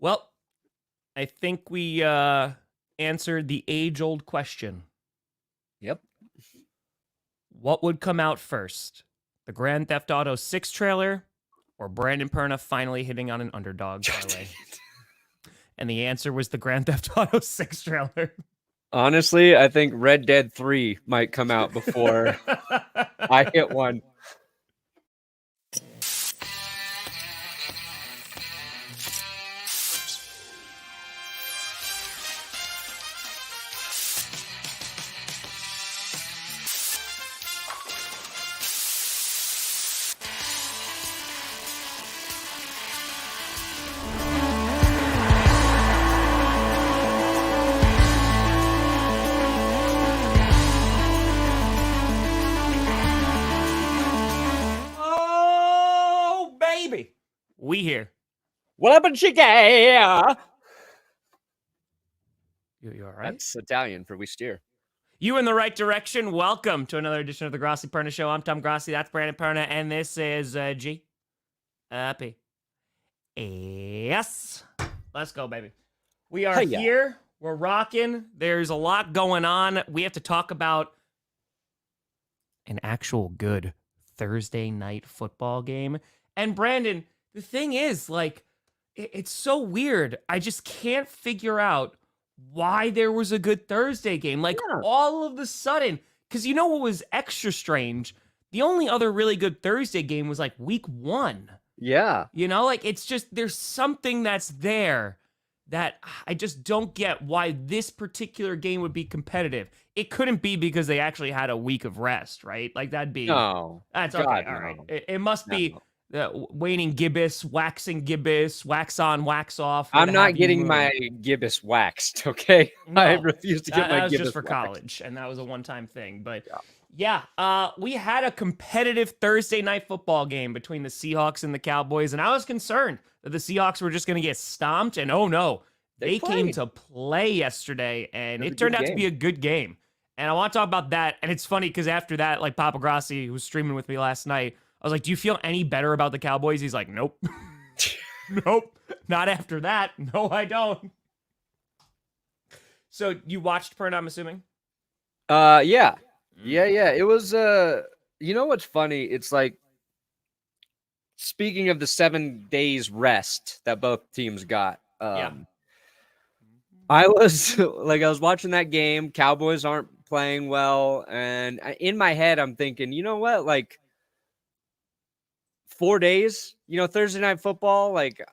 Well, I think we answered the age-old question. Yep. What would come out first? The Grand Theft Auto 6 trailer or Brandon Perna finally hitting on an underdog parlay? And the answer was the Grand Theft Auto 6 trailer. Honestly, I think Red Dead 3 might come out before I hit one. Oh, baby. We here. What happened, chica? You all right? That's Italian for we steer. You in the right direction. Welcome to another edition of the Grossi Perna Show. I'm Tom Grossi. That's Brandon Perna. And this is P. Yes. Let's go, baby. We are here. We're rocking. There's a lot going on. We have to talk about an actual good Thursday night football game. And Brandon, the thing is, like, it's so weird. I just can't figure out why there was a good Thursday game. Like, all of a sudden, because you know what was extra strange? The only other really good Thursday game was like week 1. Yeah. You know, like, it's just, there's something that's there that I just don't get why this particular game would be competitive. It couldn't be because they actually had a week of rest, right? Like, that'd be... No. That's okay. God, all right. no. It must be waning gibbous, waxing gibbous, wax on, wax off. I'm not getting my gibbous waxed, okay? No, I refuse to get my that was gibbous just for waxed. college, and that was a one-time thing. But yeah, we had a competitive Thursday night football game between the Seahawks and the Cowboys, and I was concerned that the Seahawks were just going to get stomped, and oh no, they came to play yesterday, and it turned out to be a good game. And I want to talk about that, and it's funny because after that, like, Papa Grossi, who was streaming with me last night, I was like, do you feel any better about the Cowboys? He's like, nope. Nope. Not after that. No, I don't. So you watched Pern, I'm assuming? Yeah. It was, you know what's funny? It's like, speaking of the 7 days rest that both teams got, I was watching that game. Cowboys aren't playing well. And in my head, I'm thinking, you know what? Like, 4 days, Thursday night football, like,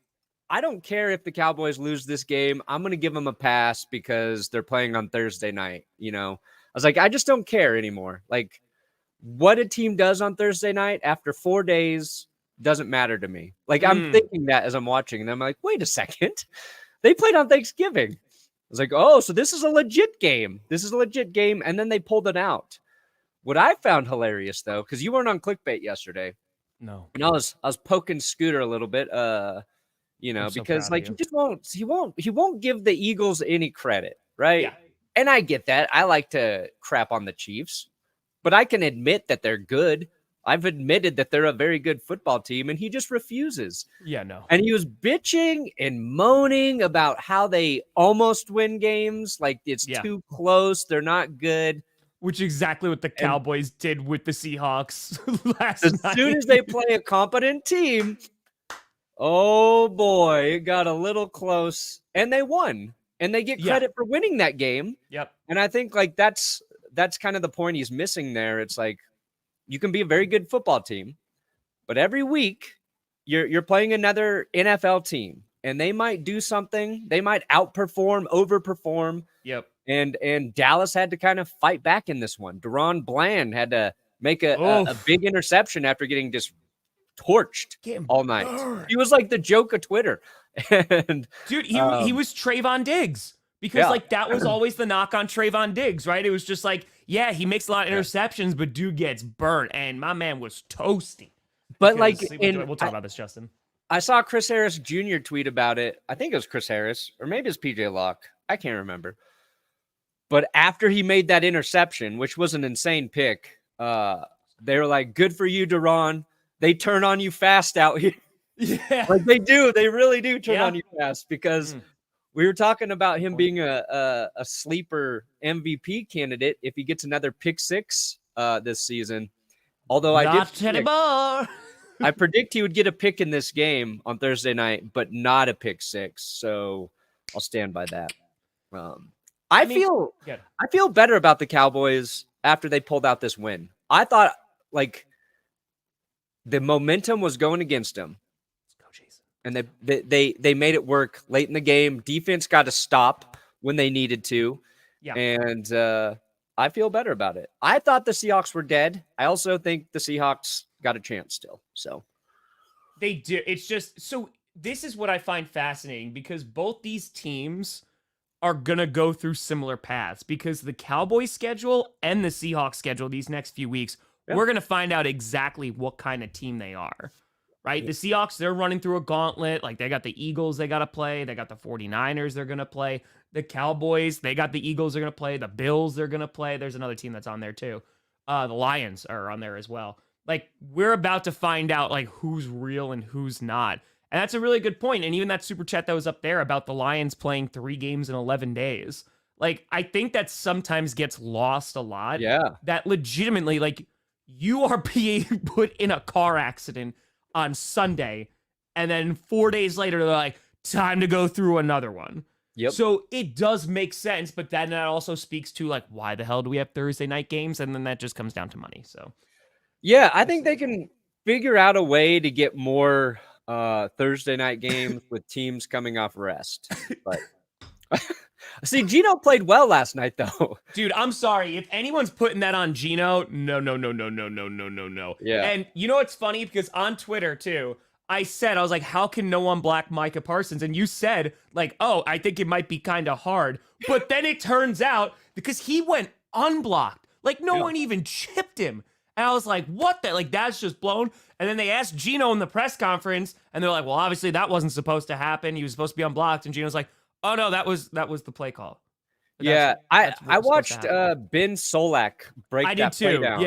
I don't care if the Cowboys lose this game. I'm going to give them a pass because they're playing on Thursday night. I was like, I just don't care anymore. Like, what a team does on Thursday night after 4 days doesn't matter to me. Like, I'm thinking that as I'm watching, and I'm like, wait a second. They played on Thanksgiving. I was like, oh, so this is a legit game. And then they pulled it out. What I found hilarious, though, because you weren't on Clickbait yesterday. No. And I was poking Scooter a little bit, because like he won't give the Eagles any credit, right? Yeah. And I get that. I like to crap on the Chiefs, but I can admit that they're good. I've admitted that they're a very good football team, and he just refuses. Yeah, no. And he was bitching and moaning about how they almost win games, like it's too close, they're not good. Which is exactly what the Cowboys did with the Seahawks last night. As soon as they play a competent team, oh boy, it got a little close, and they won, and they get credit for winning that game. Yep. And I think like that's kind of the point he's missing there. It's like you can be a very good football team, but every week you're playing another NFL team, and they might do something. They might outperform, overperform. Yep. And Dallas had to kind of fight back in this one. Deron Bland had to make a big interception after getting just torched all night. He was like the joke of Twitter. And dude, he was Trayvon Diggs. Because like that was always the knock on Trayvon Diggs, right? It was just like, yeah, he makes a lot of interceptions, but dude gets burnt, and my man was toasty. But like, we'll talk about this, Justin. I saw Chris Harris Jr. tweet about it. I think it was Chris Harris, or maybe it's PJ Locke. I can't remember. But after he made that interception, which was an insane pick, they were like, good for you, Deron. They turn on you fast out here. Yeah. Like they do. They really do turn on you fast because we were talking about him being a sleeper MVP candidate if he gets another pick six this season. Although Not anymore. I predict he would get a pick in this game on Thursday night, but not a pick six. So I'll stand by that. I feel better about the Cowboys after they pulled out this win. I thought like the momentum was going against them. And they made it work late in the game. Defense got to stop when they needed to. Yeah. And I feel better about it. I thought the Seahawks were dead. I also think the Seahawks got a chance still. So they do. It's just so this is what I find fascinating because both these teams are going to go through similar paths because the Cowboys schedule and the Seahawks schedule these next few weeks, we're going to find out exactly what kind of team they are. Right? The Seahawks, they're running through a gauntlet. Like, they got the Eagles they got to play. They got the 49ers they're going to play. The Cowboys, they got the Eagles they're going to play. The Bills they're going to play. There's another team that's on there, too. The Lions are on there as well. Like, we're about to find out, like, who's real and who's not. And that's a really good point. And even that super chat that was up there about the Lions playing 3 games in 11 days. Like, I think that sometimes gets lost a lot. Yeah. That legitimately, like, you are being put in a car accident on Sunday, and then 4 days later, they're like, time to go through another one. Yep. So it does make sense, but then that also speaks to, like, why the hell do we have Thursday night games? And then that just comes down to money. So, yeah, I think they can figure out a way to get more Thursday night games with teams coming off rest. But see, Gino played well last night, though. Dude, I'm sorry. If anyone's putting that on Gino, no. Yeah. And you know what's funny? Because on Twitter, too, I was like, how can no one black Micah Parsons? And you said, like, oh, I think it might be kind of hard. But then it turns out, because he went unblocked. Like, no one even chipped him. And I was like, what the? Like, that's just blown. And then they asked Gino in the press conference, and they're like, well, obviously that wasn't supposed to happen. He was supposed to be unblocked. And Gino's like, oh, no, that was the play call. Yeah, I watched Ben Solak break that play down.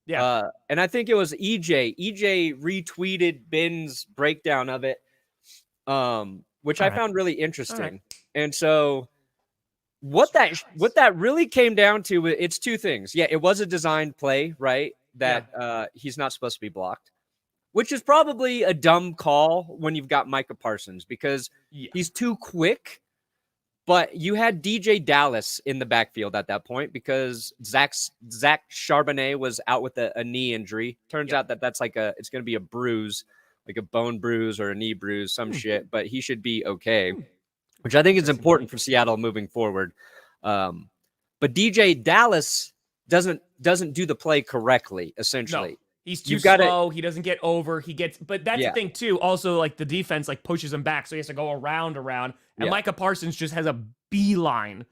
Yeah. And I think it was EJ. EJ retweeted Ben's breakdown of it, which I found really interesting. And so what that really came down to, it's 2 things. Yeah, it was a designed play, right? That he's not supposed to be blocked, which is probably a dumb call when you've got Micah Parsons because he's too quick. But you had DJ Dallas in the backfield at that point because Zach Charbonnet was out with a knee injury. Turns out that's like it's going to be a bruise, like a bone bruise or a knee bruise, some shit. But he should be okay, which I think is important for Seattle moving forward. But DJ Dallas doesn't do the play correctly, essentially. No. He's too slow. He doesn't get over. But that's the thing too. Also, like the defense like pushes him back, so he has to go around. And Micah Parsons just has a beeline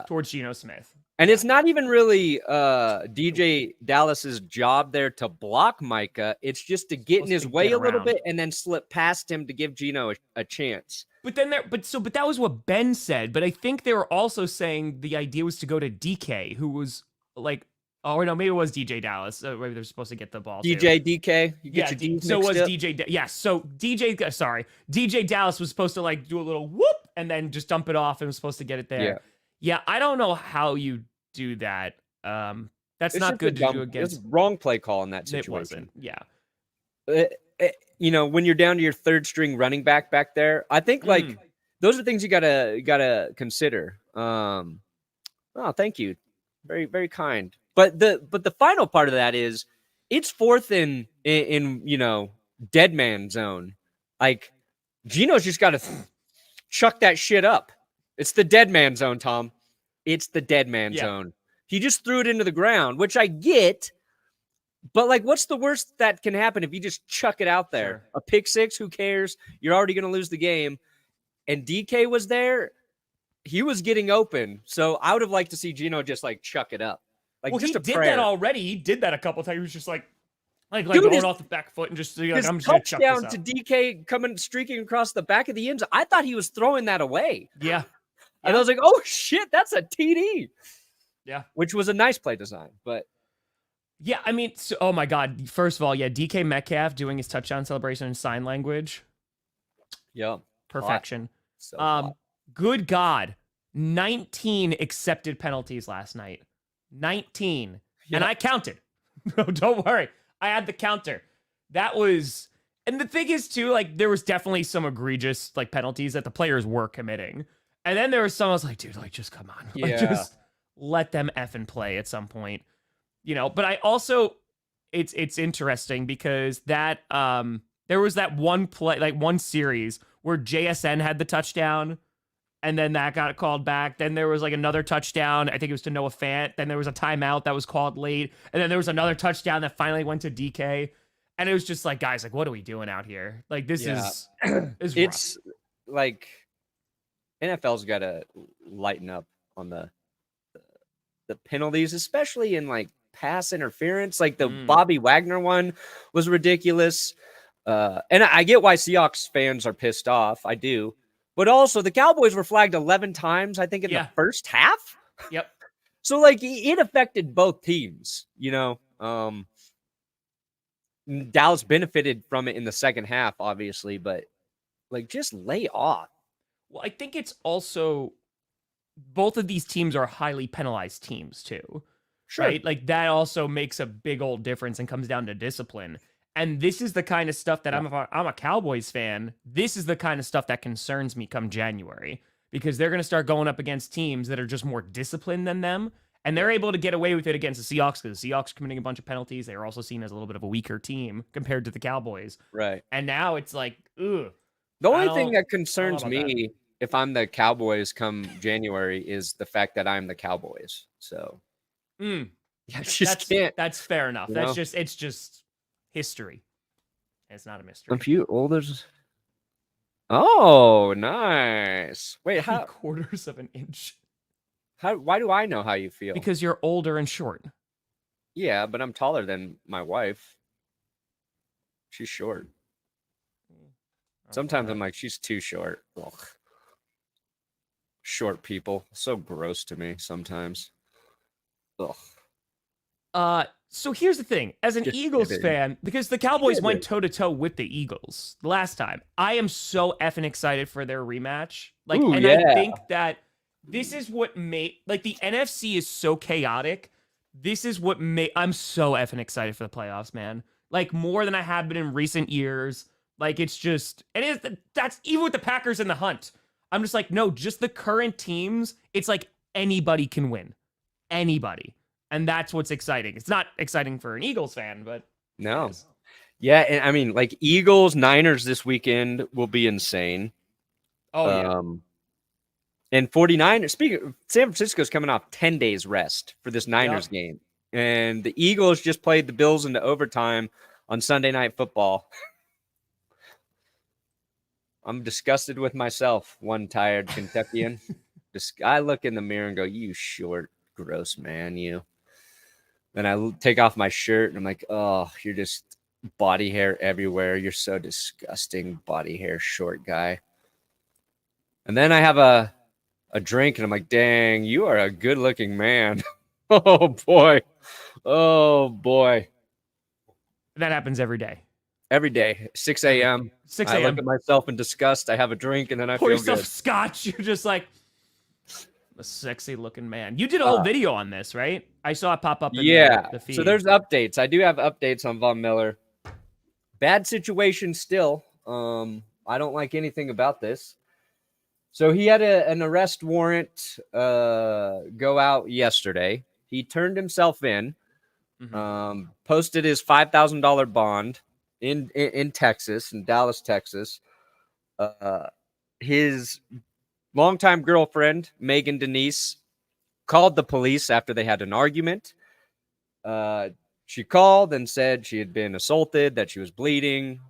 towards Geno Smith. And it's not even really DJ Dallas's job there to block Micah. It's just to get in his way a little bit and then slip past him to give Geno a chance. But then but that was what Ben said. But I think they were also saying the idea was to go to DK, who was like. Oh, no, maybe it was DJ Dallas. Maybe they're supposed to get the ball. DK. So it was DJ. So DJ Dallas was supposed to like do a little whoop and then just dump it off and was supposed to get it there. Yeah, I don't know how you do that. That's not good to do against. It's wrong play call in that situation. It wasn't. Yeah. When you're down to your 3rd string running back there, I think like those are things you gotta consider. Oh, thank you. Very, very kind. But the final part of that is it's 4th in dead man zone. Like Geno's just got to chuck that shit up. It's the dead man zone, Tom. It's the dead man zone. He just threw it into the ground, which I get. But like, what's the worst that can happen if you just chuck it out there? Sure. A pick 6, who cares? You're already going to lose the game. And DK was there. He was getting open. So I would have liked to see Geno just like chuck it up. Like, well, just he did that already. He did that a couple times. He was just like Dude, going off the back foot and just like, I'm just going to chuck this out. To DK coming streaking across the back of the end zone. I thought he was throwing that away. Yeah. And I was like, oh shit, that's a TD. Yeah. Which was a nice play design, but yeah, I mean, oh my God. First of all, DK Metcalf doing his touchdown celebration in sign language. Yeah. Perfection. So hot. Good God. 19 accepted penalties last night. 19. And I counted. No, don't worry. I had the counter. That was, and the thing is too, like there was definitely some egregious like penalties that the players were committing. And then there was some I was like, dude, like just come on. Like just let them effing play at some point. You know, but I also it's interesting because that there was that one play, like one series where JSN had the touchdown and then that got called back. Then there was like another touchdown. I think it was to Noah Fant. Then there was a timeout that was called late. And then there was another touchdown that finally went to DK. And it was just like, guys, like, what are we doing out here? Like, this is it's rough. Like NFL's got to lighten up on the penalties, especially in like pass interference. Like the Bobby Wagner one was ridiculous. And I get why Seahawks fans are pissed off. I do. But also, the Cowboys were flagged 11 times, I think, in the first half. Yep. So, like, it affected both teams, you know. Dallas benefited from it in the second half, obviously, but, like, just lay off. Well, I think it's also both of these teams are highly penalized teams, too. Sure. Right? Like, that also makes a big old difference and comes down to discipline. And this is the kind of stuff that I'm a Cowboys fan. This is the kind of stuff that concerns me come January because they're going to start going up against teams that are just more disciplined than them. And they're able to get away with it against the Seahawks because the Seahawks are committing a bunch of penalties. They are also seen as a little bit of a weaker team compared to the Cowboys. Right. And now it's like, ugh. The only thing that concerns me if I'm the Cowboys come January is the fact that I'm the Cowboys. So, yeah, can't. That's fair enough. It's just history. It's not a mystery. A few older. Oh, nice. Wait, how 3/4 of an inch? Why do I know how you feel? Because you're older and short. Yeah, but I'm taller than my wife. She's short. Sometimes I'm like, she's too short. Ugh. Short people, so gross to me sometimes. Ugh. So here's the thing. As an Eagles fan, because the Cowboys went toe-to-toe with the Eagles last time, I am so effing excited for their rematch. Like, I think that this is what made, like, the NFC is so chaotic. This is what made, I'm so effing excited for the playoffs, man. Like, more than I have been in recent years. Like, it's just, that's even with the Packers in the hunt. I'm just like, no, just the current teams. It's like anybody can win. Anybody. And that's what's exciting. It's not exciting for an Eagles fan, but no. Yeah, and I mean, like Eagles, Niners this weekend will be insane. Oh, yeah. And 49ers, San Francisco's coming off 10 days rest for this Niners game. And the Eagles just played the Bills into overtime on Sunday Night Football. I'm disgusted with myself, one tired Kentuckian. I look in the mirror and go, you short, gross man, you. Then I take off my shirt and I'm like, oh, you're just body hair everywhere. You're so disgusting, body hair, short guy. And then I have a drink and I'm like, dang, you are a good looking man. Oh, boy. Oh, boy. That happens every day. Every day, 6 a.m. 6 a.m. I look at myself in disgust. I have a drink and then I pour feel yourself good. scotch. You're just like a sexy looking man. You did a whole video on this, right? I saw it pop up in the feed. So there's updates. I do have updates on Von Miller. Bad situation still. I don't like anything about this. So he had an arrest warrant go out yesterday. He turned himself in, posted his $5,000 bond in Texas, in Dallas, Texas. His longtime girlfriend, Megan Denise, called the police after they had an argument. She called and said she had been assaulted, that she was bleeding.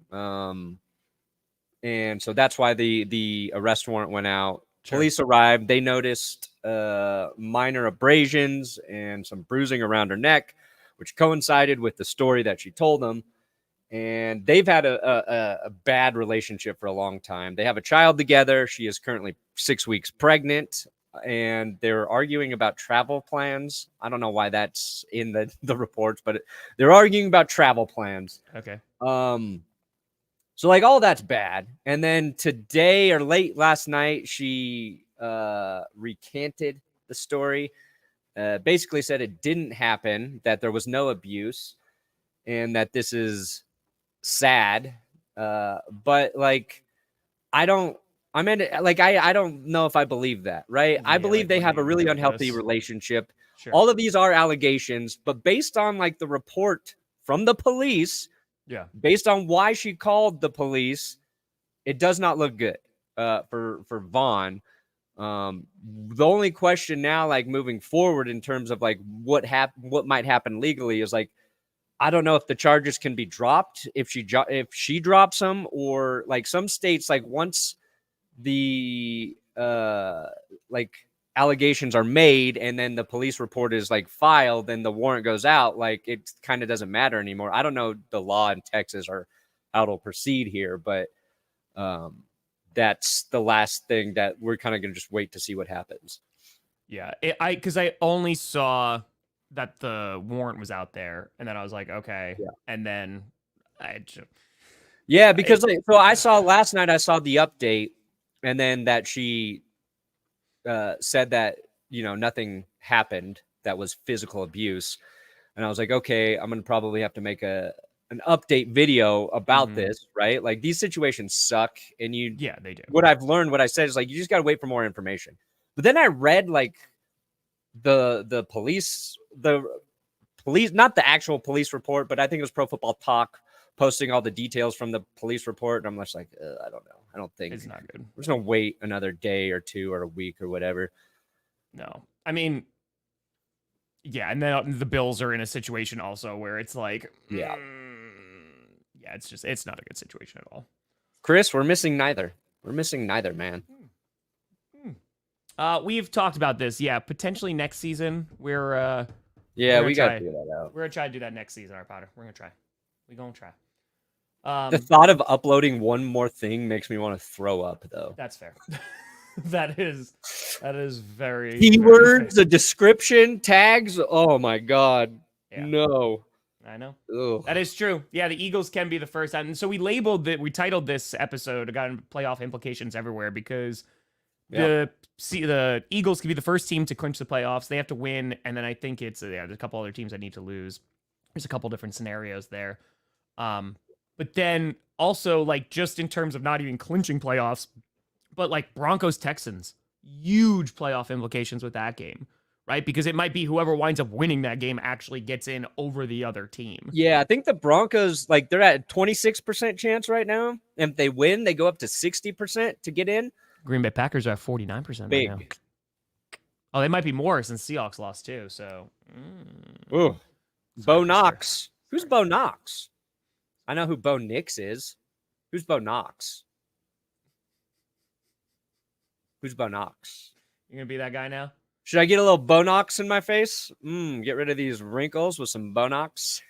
And so that's why the arrest warrant went out. Sure. Police arrived. They noticed minor abrasions and some bruising around her neck, which coincided with the story that she told them. And they've had a bad relationship for a long time. They have a child together. She is currently 6 weeks pregnant, and they're arguing about travel plans. I don't know why that's in the reports, but they're arguing about travel plans. Okay. So like all that's bad. And then today or late last night, she recanted the story. Basically said it didn't happen, that there was no abuse, and that this is sad. But like, I don't know if I believe that, right? I Yeah, believe like, they what do have a you really do with unhealthy this? relationship. Sure. All of these are allegations, but based on like the report from the police, Yeah. based on why she called the police, it does not look good for Vaughn. The only question now, like moving forward in terms of like what might happen legally, is like, I don't know if the charges can be dropped if she drops them, or like some states, like once the like allegations are made and then the police report is like filed, then the warrant goes out, like it kind of doesn't matter anymore. I don't know the law in Texas or how it'll proceed here, but that's the last thing that we're kind of going to just wait to see what happens. Yeah, because I only saw that the warrant was out there, and then I was like, okay, Yeah. and then I just, yeah, because so I saw last night, I saw the update, and then that she said that, you know, nothing happened that was physical abuse, and I was like, okay, I'm gonna probably have to make an update video about this, right? Like these situations suck, and yeah, they do. What I've learned, what I said is like, you just gotta wait for more information. But then I read like the police, not the actual police report, but I think it was Pro Football Talk posting all the details from the police report, and I'm just like, I don't know. I don't think It's not good. We're just gonna wait another day or two or a week or whatever. No, I mean, yeah, and then the Bills are in a situation also where it's like, yeah, it's not a good situation at all. Chris, we're missing neither. We're missing neither, man. We've talked about this. Yeah, potentially next season. We got to figure that out. We're gonna try to do that next season, our Potter. We're gonna try. The thought of uploading one more thing makes me want to throw up, though. That's fair. that is very keywords, a description, tags. Oh my god, yeah. No. I know. Ugh. That is true. Yeah, the Eagles can be the first. And so we titled this episode, got playoff implications everywhere, because the Eagles can be the first team to clinch the playoffs. They have to win, and then I think there's a couple other teams that need to lose. There's a couple different scenarios there. But then also, like, just in terms of not even clinching playoffs, but like Broncos-Texans, huge playoff implications with that game, right? Because it might be whoever winds up winning that game actually gets in over the other team. Yeah, I think the Broncos, like, they're at 26% chance right now. And if they win, they go up to 60% to get in. Green Bay Packers are at 49% right now. Oh, they might be more since Seahawks lost too. So, Bo Knox. Who's Bo Knox? I know who Bo Nix is. Who's Bo Knox? Who's Bo Knox? You're gonna be that guy now? Should I get a little Bo Knox in my face? Get rid of these wrinkles with some Bo Knox.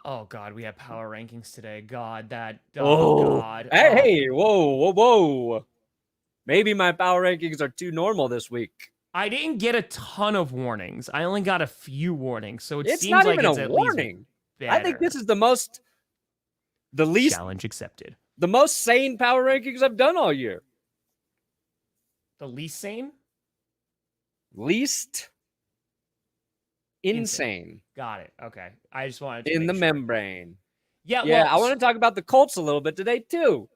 Oh God, we have power rankings today. God, God. Hey, whoa. Maybe my power rankings are too normal this week. I didn't get a ton of warnings. I only got a few warnings, so it's seems not like even it's a at warning. Least I think this is the least challenge accepted. The most sane power rankings I've done all year. The least sane? Least insane. Got it. Okay. I just wanted to in the membrane. Yeah. Well, I want to talk about the Colts a little bit today too.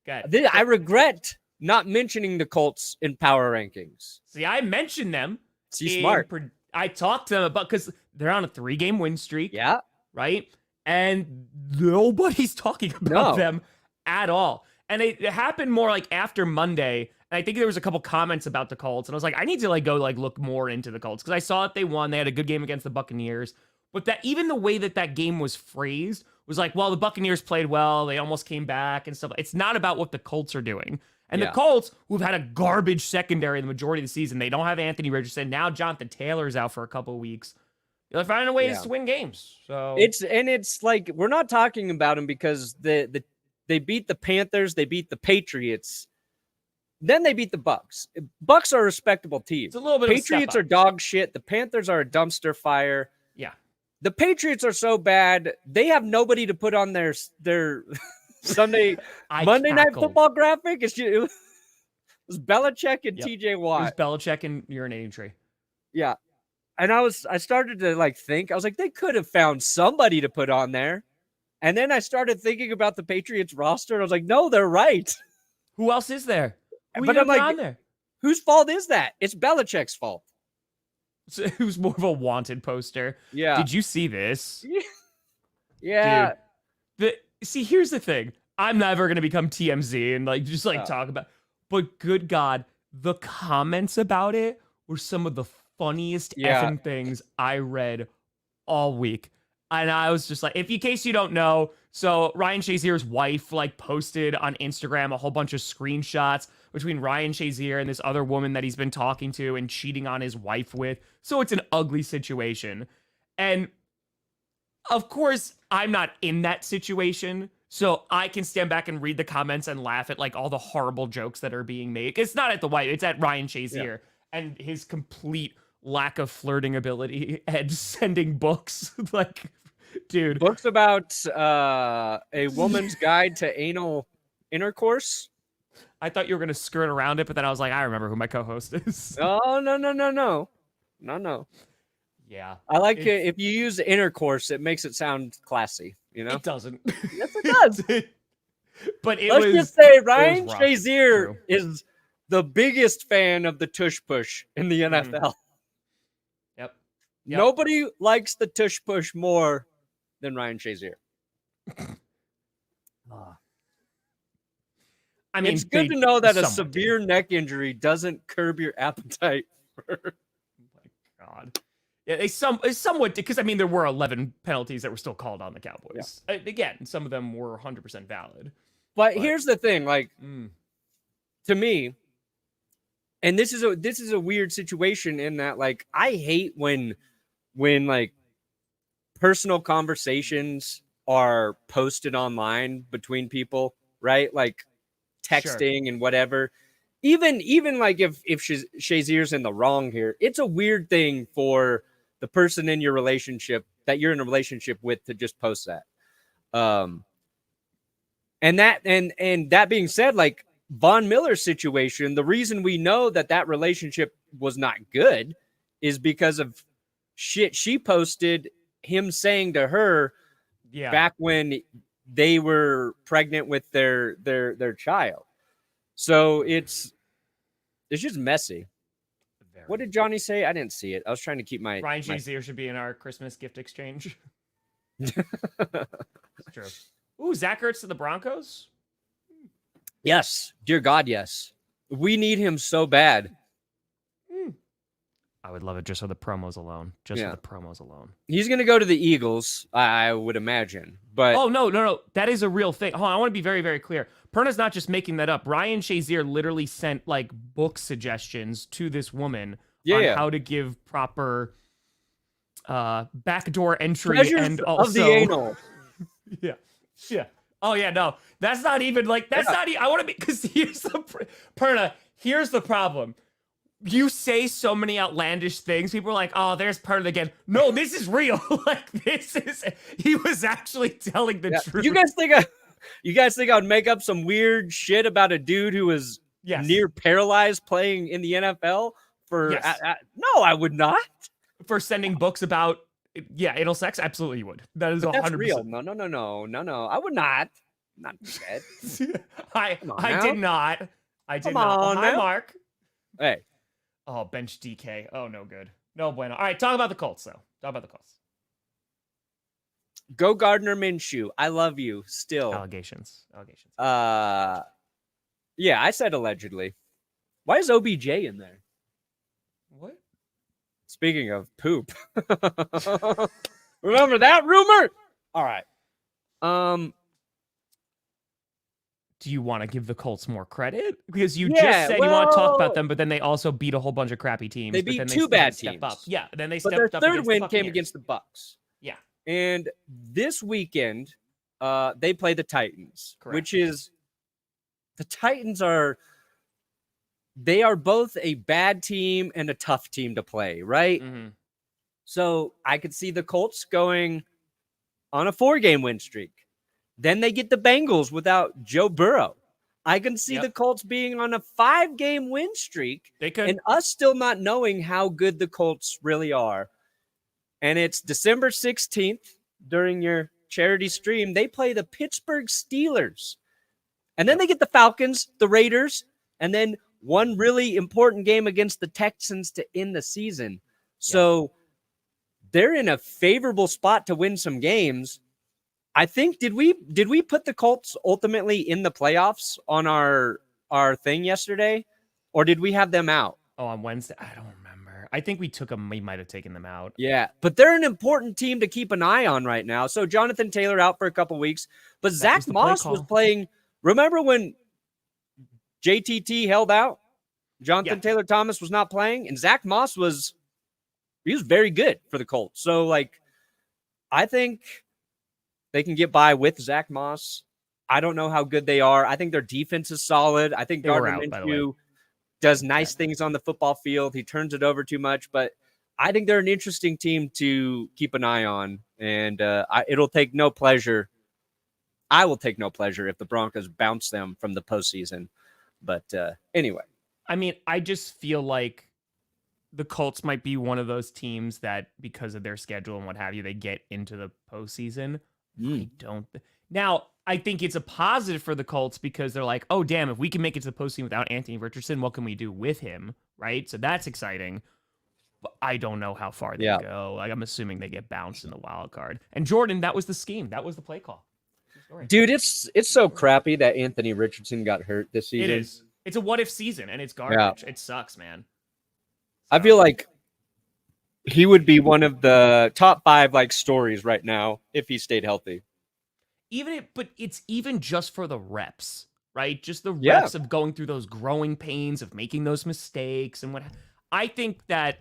I regret not mentioning the Colts in power rankings. See, I mentioned them. See, smart. I talked to them about, because they're on a 3-game win streak. Yeah. Right? And nobody's talking about them at all. And it happened more like after Monday. And I think there was a couple comments about the Colts. And I was like, I need to go look more into the Colts, because I saw that they won. They had a good game against the Buccaneers. But that even the way that game was phrased was like, well, the Buccaneers played well. They almost came back and stuff. It's not about what the Colts are doing. And the Colts, who've had a garbage secondary the majority of the season, they don't have Anthony Richardson. Now Jonathan Taylor's out for a couple of weeks. They're finding ways to win games. So it's like, we're not talking about them because they beat the Panthers, they beat the Patriots, then they beat the Bucks. Bucks are a respectable team. It's a little bit. Patriots are dog shit. The Panthers are a dumpster fire. Yeah. The Patriots are so bad. They have nobody to put on their Monday Night Football graphic. It was Belichick and TJ Watt. It was Belichick and urinating tree. Yeah. And I started to like think, I was like, they could have found somebody to put on there. And then I started thinking about the Patriots roster. And I was like, no, they're right. Who else is there? But I'm like, on there? Whose fault is that? It's Belichick's fault. So it was more of a wanted poster. Yeah. Did you see this? Yeah. Dude, see, here's the thing. I'm never gonna become TMZ and like just talk about. But good God, the comments about it were some of the funniest effing things I read all week. And I was just like, in case you don't know, so Ryan Shazier's wife like posted on Instagram a whole bunch of screenshots between Ryan Shazier and this other woman that he's been talking to and cheating on his wife with. So it's an ugly situation. And of course, I'm not in that situation. So I can stand back and read the comments and laugh at like all the horrible jokes that are being made. It's not at the wife, it's at Ryan Shazier and his complete lack of flirting ability and sending books. Like, dude. Books about a woman's guide to anal intercourse. I thought you were going to skirt around it, but then I was like, I remember who my co-host is. No. Yeah. I like it. If you use intercourse, it makes it sound classy, you know? It doesn't. Yes, it does. But let's just say Ryan Shazier is the biggest fan of the tush push in the NFL. Yep. Nobody likes the tush push more than Ryan Shazier. I mean, it's good to know that a severe neck injury doesn't curb your appetite for. Oh my God. Yeah, it's somewhat, because I mean, there were 11 penalties that were still called on the Cowboys. Yeah. Again, some of them were 100% valid. But here's the thing, like, to me, and this is a weird situation in that, like, I hate when like personal conversations are posted online between people, right? Like texting and whatever. Even like if Shazier's in the wrong here, it's a weird thing for the person in your relationship that you're in a relationship with to just post that. And that being said, like Von Miller's situation, the reason we know that relationship was not good is because of shit she posted, him saying to her back when they were pregnant with their child. So it's just messy. What did Johnny say? I didn't see it. I was trying to keep my Ryan Shazier should be in our Christmas gift exchange. It's true. Ooh, Zach Ertz to the Broncos? Yes. Dear God, yes. We need him so bad. I would love it just for the promos alone. Just for the promos alone. He's going to go to the Eagles, I would imagine. But oh, no. That is a real thing. Hold on, I want to be very, very clear. Perna's not just making that up. Ryan Shazier literally sent like book suggestions to this woman on how to give proper backdoor entry. Treasures and also of the anal. Yeah. Oh, yeah, no. That's not even like, that's not even, I want to be, because here's the, Perna, here's the problem. You say so many outlandish things. People are like, oh, there's Perna again. No, this is real. Like, he was actually telling the truth. You guys think I would make up some weird shit about a dude who was near paralyzed playing in the NFL? No, I would not. For sending books about, anal sex? Absolutely you would. That is 100%. That's real. No. I would not. Not that. I did not. I did not. Hi, Mark. Hey. Oh, bench DK. Oh, no good. No bueno. All right, talk about the Colts, though. Talk about the Colts. Go Gardner Minshew. I love you still. Allegations. Yeah, I said allegedly. Why is OBJ in there? What? Speaking of poop. Remember that rumor? All right. Do you want to give the Colts more credit? Because you just said you want to talk about them, but then they also beat a whole bunch of crappy teams. They beat two bad teams. Up. Yeah, then they stepped up. But their third win came against the Bucs. Yeah. And this weekend, they play the Titans, which is the Titans they are both a bad team and a tough team to play, right? Mm-hmm. So I could see the Colts going on a 4-game win streak. Then they get the Bengals without Joe Burrow. I can see the Colts being on a 5-game win streak. They could. And us still not knowing how good the Colts really are. And it's December 16th during your charity stream. They play the Pittsburgh Steelers. And then they get the Falcons, the Raiders, and then one really important game against the Texans to end the season. So they're in a favorable spot to win some games. I think did we put the Colts ultimately in the playoffs on our thing yesterday, or did we have them out? Oh, on Wednesday, I don't remember. I think we took them. We might have taken them out. Yeah, but they're an important team to keep an eye on right now. So Jonathan Taylor out for a couple weeks, but Zach Moss was playing. Remember when JTT held out? Jonathan Taylor Thomas was not playing, and Zach Moss was very good for the Colts. So like, I think they can get by with Zach Moss. I don't know how good they are. I think their defense is solid. I think Gardner Minshew does nice things on the football field. He turns it over too much, but I think they're an interesting team to keep an eye on. And it'll take no pleasure. I will take no pleasure if the Broncos bounce them from the postseason. But anyway. I mean, I just feel like the Colts might be one of those teams that, because of their schedule and what have you, they get into the postseason. I don't. Now, I think it's a positive for the Colts because they're like, oh, damn, if we can make it to the postseason without Anthony Richardson, what can we do with him? Right? So that's exciting. But I don't know how far they go. Like, I'm assuming they get bounced in the wild card. And Jordan, that was the scheme. That was the play call. Dude, it's so crappy that Anthony Richardson got hurt this season. It is. It's a what if season, and it's garbage. It sucks, man. So. I feel like he would be one of the top 5 like stories right now if he stayed healthy. But it's even just for the reps, right? Just the reps of going through those growing pains of making those mistakes and what. I think that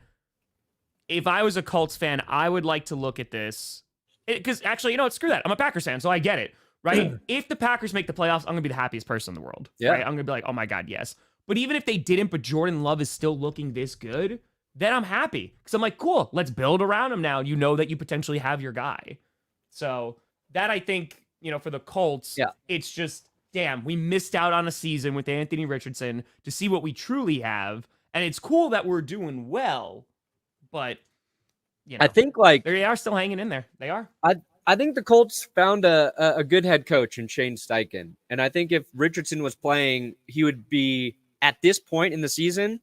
if I was a Colts fan, I would like to look at this because actually, you know what? Screw that. I'm a Packers fan, so I get it, right? If the Packers make the playoffs, I'm gonna be the happiest person in the world. Right? I'm gonna be like, oh my god, yes. But even if they didn't, but Jordan Love is still looking this good, then I'm happy because I'm like, cool, let's build around him now. You know that you potentially have your guy. So that I think, you know, for the Colts, it's just, damn, we missed out on a season with Anthony Richardson to see what we truly have. And it's cool that we're doing well, but, you know, I think like they are still hanging in there. They are. I think the Colts found a good head coach in Shane Steichen. And I think if Richardson was playing, he would be, at this point in the season,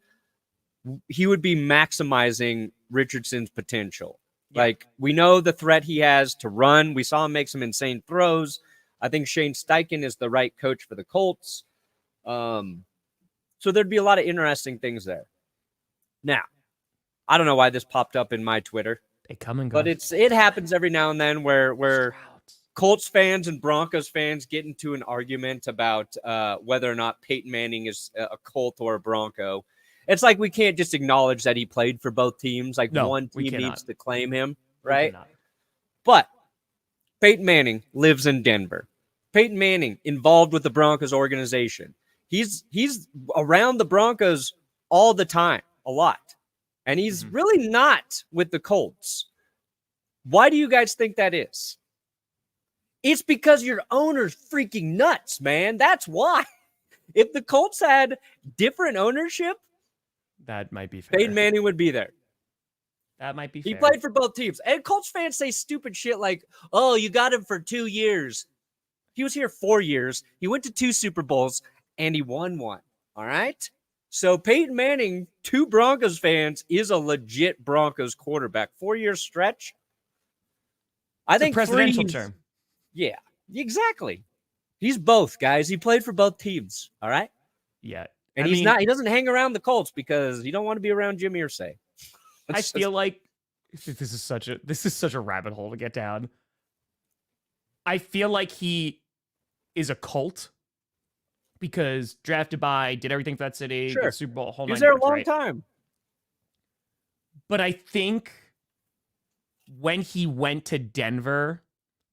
he would be maximizing Richardson's potential. Like, we know the threat he has to run. We saw him make some insane throws. I think Shane Steichen is the right coach for the Colts. So there'd be a lot of interesting things there. Now, I don't know why this popped up in my Twitter. They come and go. But it happens every now and then where Colts fans and Broncos fans get into an argument about whether or not Peyton Manning is a Colt or a Bronco. It's like we can't just acknowledge that he played for both teams. Like, one team needs to claim him, right? But Peyton Manning lives in Denver. Peyton Manning involved with the Broncos organization. He's around the Broncos all the time, a lot. And he's really not with the Colts. Why do you guys think that is? It's because your owner's freaking nuts, man. That's why. If the Colts had different ownership, that might be fair. Peyton Manning would be there. That might be fair. He played for both teams. And Colts fans say stupid shit like, oh, you got him for 2 years. He was here 4 years. He went to 2 Super Bowls, and he won 1. All right? So Peyton Manning, to Broncos fans, is a legit Broncos quarterback. 4-year stretch. I think presidential term. Yeah, exactly. He's both, guys. He played for both teams. All right? Yeah. And he doesn't hang around the Colts because you don't want to be around Jimmy Irsay. I feel like this is such a rabbit hole to get down. I feel like he is a Colt because drafted by, did everything for that city, the Super Bowl, whole he was nine there yards, a long time. But I think when he went to Denver,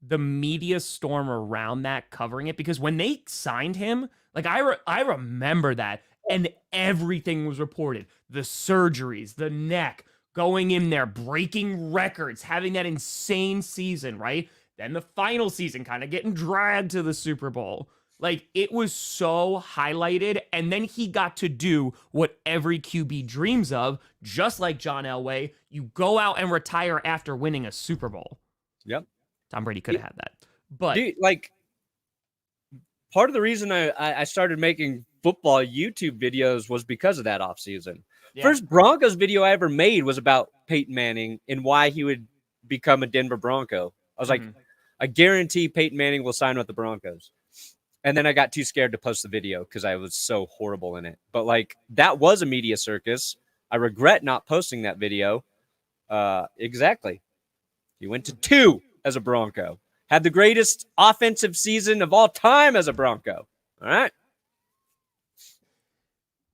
the media storm around that covering it, because when they signed him, like I remember that, and everything was reported. The surgeries, the neck, going in there, breaking records, having that insane season, right? Then the final season kind of getting dragged to the Super Bowl. Like, it was so highlighted, and then he got to do what every QB dreams of, just like John Elway. You go out and retire after winning a Super Bowl. Yep. Tom Brady could have had that. But dude, like, part of the reason I started making football YouTube videos was because of that offseason. Yeah. First Broncos video I ever made was about Peyton Manning and why he would become a Denver Bronco. I was like, I guarantee Peyton Manning will sign with the Broncos. And then I got too scared to post the video because I was so horrible in it. But, like, that was a media circus. I regret not posting that video. Exactly. He went to 2 as a Bronco. Had the greatest offensive season of all time as a Bronco. All right.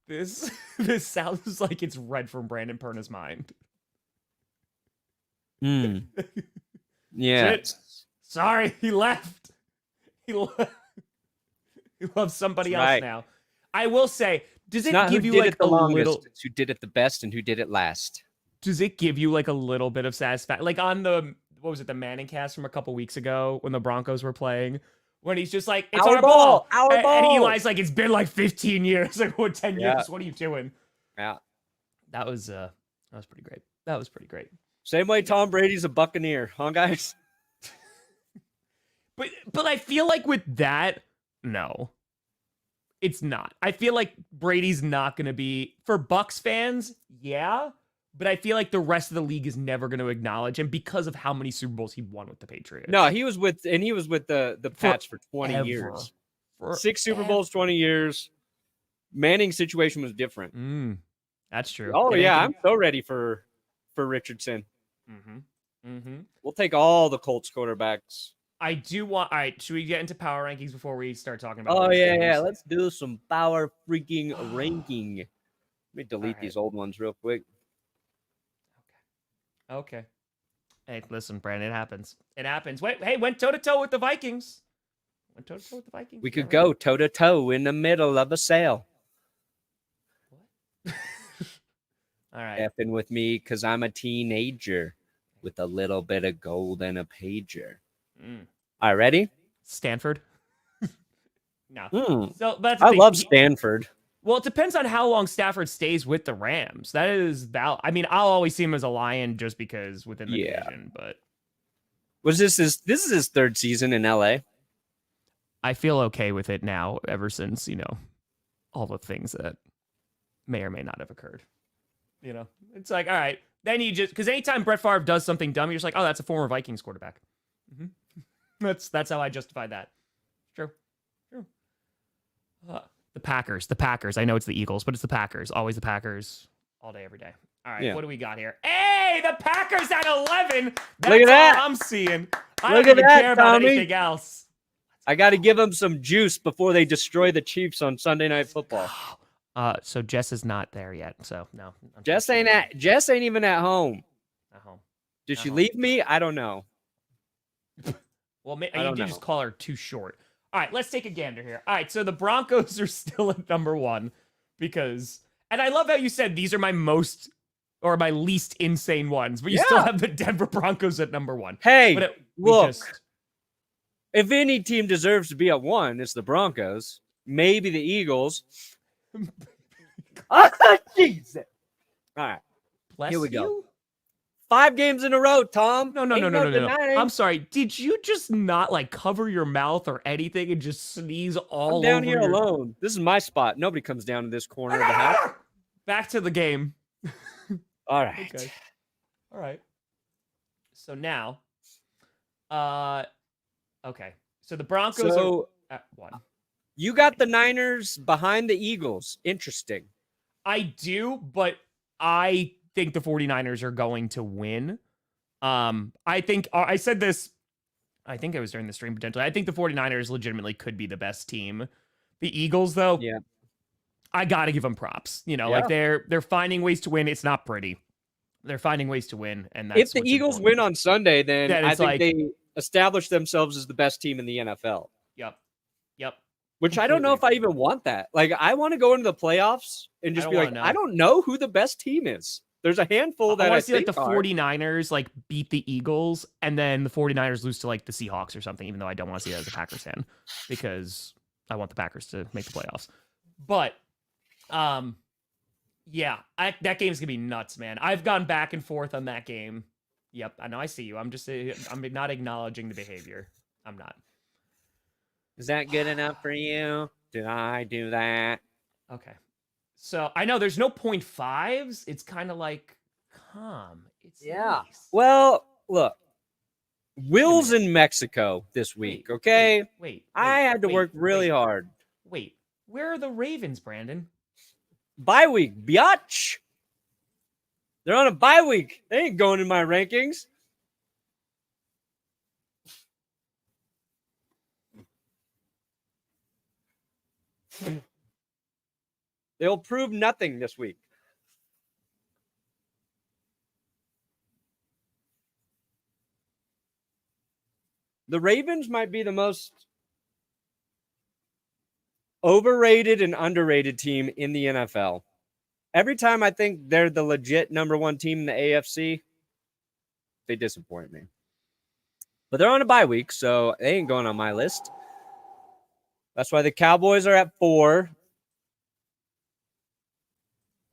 This sounds like it's read from Brandon Perna's mind. Yeah. Sorry, he left. He loves somebody else now. I will say, does it give you like a little? It's who did it the best and who did it last? Does it give you like a little bit of satisfaction? Like on the the Manning cast from a couple weeks ago when the Broncos were playing, when he's just like, it's our ball. And Eli's like, it's been like 15 years, like, what, 10 years? What are you doing? Yeah, that was pretty great. That was pretty great. Same way Tom Brady's a Buccaneer, huh, guys? But I feel like with that, no, it's not. I feel like Brady's not going to be, for Bucs fans, yeah, but I feel like the rest of the league is never going to acknowledge him because of how many Super Bowls he won with the Patriots. No, he was with the Pats for 20 years. 6 Super Bowls, 20 years. Manning's situation was different. That's true. Oh, yeah, I'm so ready for Richardson. We'll take all the Colts quarterbacks. I do want. All right, should we get into power rankings before we start talking about? Oh yeah. Let's do some power freaking ranking. Let me delete these old ones real quick. Okay. Hey, listen, Brandon, it happens. It happens. Went toe to toe with the Vikings. We could go toe to toe in the middle of a sale. What? All right. Effing with me because I'm a teenager with a little bit of gold and a pager. All right, ready? Stanford. No. So that's I love Stanford. Well, it depends on how long Stafford stays with the Rams. That is about. I mean, I'll always see him as a Lion just because within the division. But this is his 3rd season in LA? I feel okay with it now. Ever since all the things that may or may not have occurred. It's like, all right. Then you just because anytime Brett Favre does something dumb, you're just like, oh, that's a former Vikings quarterback. That's how I justify that. True. The Packers. I know it's the Eagles, but it's the Packers. Always the Packers. All day, every day. All right, What do we got here? Hey, the Packers at 11. That's Look at that. All I'm seeing. I don't even care about anything else. I got to give them some juice before they destroy the Chiefs on Sunday Night Football. So Jess is not there yet. So no. Jess ain't even at home. At home. Did she leave me? I don't know. Well, you did just call her too short. All right, let's take a gander here. All right, so the Broncos are still at number 1 because, and I love how you said these are my least insane ones, but you still have the Denver Broncos at number 1. Hey, look, if any team deserves to be at 1, it's the Broncos. Maybe the Eagles. Oh, Jesus. All right, here we go. 5 games in a row, Tom. No. I'm sorry. Did you just not cover your mouth or anything and just sneeze all over? I'm down here alone. This is my spot. Nobody comes down to this corner of the house. Back to the game. All right. Okay. All right. So now, okay. So the Broncos are at 1. You got the Niners behind the Eagles. Interesting. I do, but I think the 49ers are going to win. I think I said this, I think it was during the stream potentially. I think the 49ers legitimately could be the best team. The Eagles, though, I got to give them props. They're finding ways to win. It's not pretty. They're finding ways to win. And that's if the Eagles win on Sunday, then I think they establish themselves as the best team in the NFL. Yep. Which I don't know if I even want that. I want to go into the playoffs and just be like, I don't know who the best team is. There's a handful that I I want to see like think the are. 49ers like beat the Eagles and then the 49ers lose to like the Seahawks or something, even though I don't want to see that as a Packers fan because I want the Packers to make the playoffs. But yeah, that game's gonna be nuts, man. I've gone back and forth on that game. Yep, I know. I see you. I'm not acknowledging the behavior. I'm not. Is that good enough for you? Did I do that? Okay. So I know there's no 0.5s. It's kind of like calm. It's nice. Well, look, Will's in Mexico this week. Okay. Wait. I had to work really hard. Wait, where are the Ravens, Brandon? Bye week, biatch. They're on a bye week. They ain't going in my rankings. They'll prove nothing this week. The Ravens might be the most overrated and underrated team in the NFL. Every time I think they're the legit number one team in the AFC, they disappoint me. But they're on a bye week, so they ain't going on my list. That's why the Cowboys are at 4.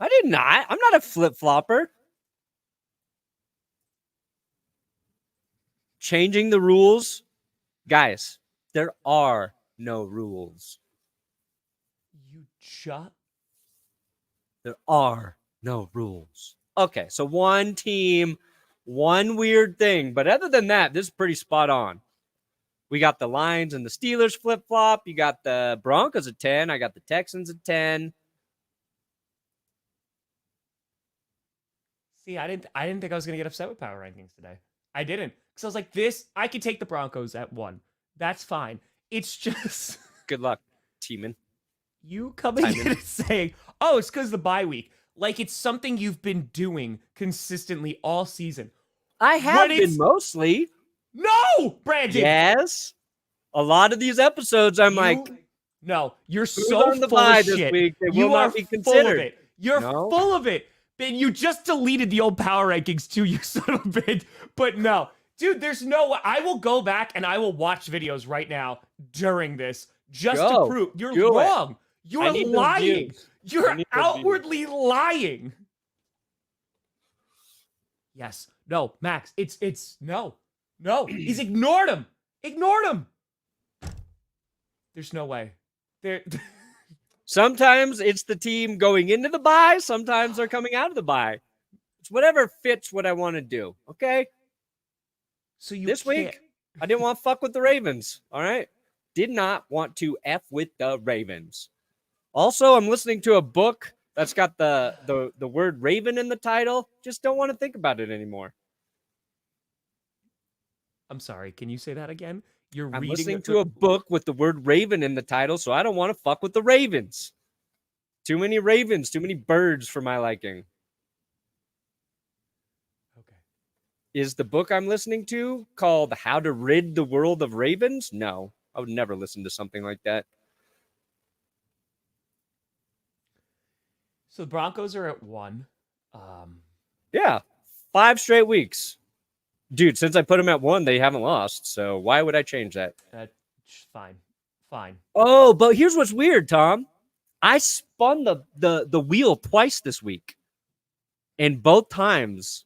I did not. I'm not a flip-flopper. Changing the rules. Guys, there are no rules. There are no rules. Okay, so one team, one weird thing. But other than that, this is pretty spot on. We got the Lions and the Steelers flip-flop. You got the Broncos at 10. I got the Texans at 10. See, I didn't think I was going to get upset with power rankings today. I didn't. Because I was like, I could take the Broncos at 1. That's fine. It's just... Good luck, teaming. You coming in and saying, oh, it's because of the bye week. Like it's something you've been doing consistently all season. I have been mostly. No, Brandon. Yes. A lot of these episodes, I'm like, no, you're so on the full bye of shit. This week. They You will are not be full of considered. it. You're full of it. Ben, you just deleted the old power rankings too, you son of a bitch. But no, dude, there's no. I will go back and I will watch videos right now during this just to prove you're wrong. You're lying. You're outwardly lying. Yes. No, Max. It's no. He's ignored him. Ignored him. There's no way. Sometimes it's the team going into the bye. Sometimes they're coming out of the bye. It's whatever fits what I want to do. Okay. So this week, I didn't want to fuck with the Ravens. All right. Did not want to F with the Ravens. Also, I'm listening to a book that's got the word Raven in the title. Just don't want to think about it anymore. I'm sorry. Can you say that again? I'm listening to a book with the word Raven in the title, so I don't want to fuck with the Ravens. Too many Ravens, too many birds for my liking. Okay. Is the book I'm listening to called How to Rid the World of Ravens? No, I would never listen to something like that. So the Broncos are at 1. Yeah, 5 straight weeks. Dude, since I put them at 1, they haven't lost. So why would I change that? That's fine. Oh, but here's what's weird, Tom. I spun the wheel twice this week. And both times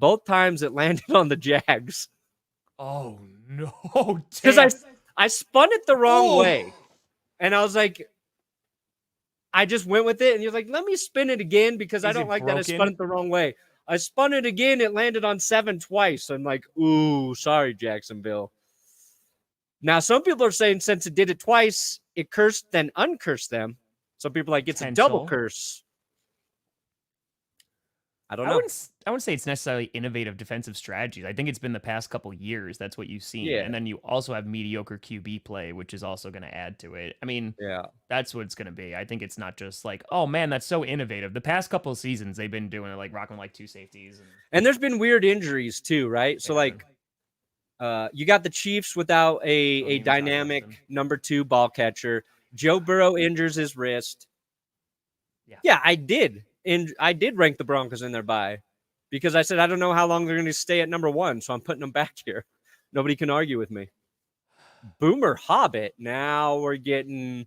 it landed on the Jags. Oh, no. Because I spun it the wrong way. And I was like, I just went with it. And he was like, let me spin it again because I don't like that I spun it the wrong way. I spun it again. It landed on 7 twice. I'm like, ooh, sorry, Jacksonville. Now, some people are saying since it did it twice, it cursed, then uncursed them. Some people are like, it's a double curse. I don't know. I wouldn't say it's necessarily innovative defensive strategies. I think it's been the past couple years. That's what you've seen. Yeah. And then you also have mediocre QB play, which is also going to add to it. I mean, that's what it's going to be. I think it's not just like, oh, man, that's so innovative. The past couple of seasons, they've been doing it, like rocking like 2 safeties. And there's been weird injuries too, right? So like you got the Chiefs without a dynamic number 2 ball catcher. Joe Burrow injures his wrist. Yeah, I did. I did rank the Broncos in their bye because I said I don't know how long they're going to stay at number 1, so I'm putting them back here. Nobody can argue with me. Boomer Hobbit. Now we're getting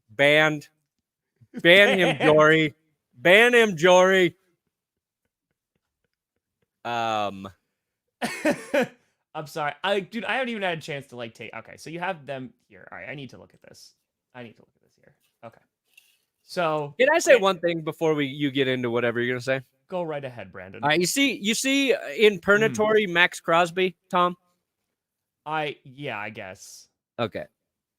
banned. Ban him, Jory. Ban him, Jory. I'm sorry. I haven't even had a chance to take. Okay, so you have them here. All right, I need to look at this. Here. Okay. So can I say one thing before you get into whatever you're gonna say? Go right ahead, Brandon. All right, you see in Purgatory Max Crosby, Tom? I guess. Okay.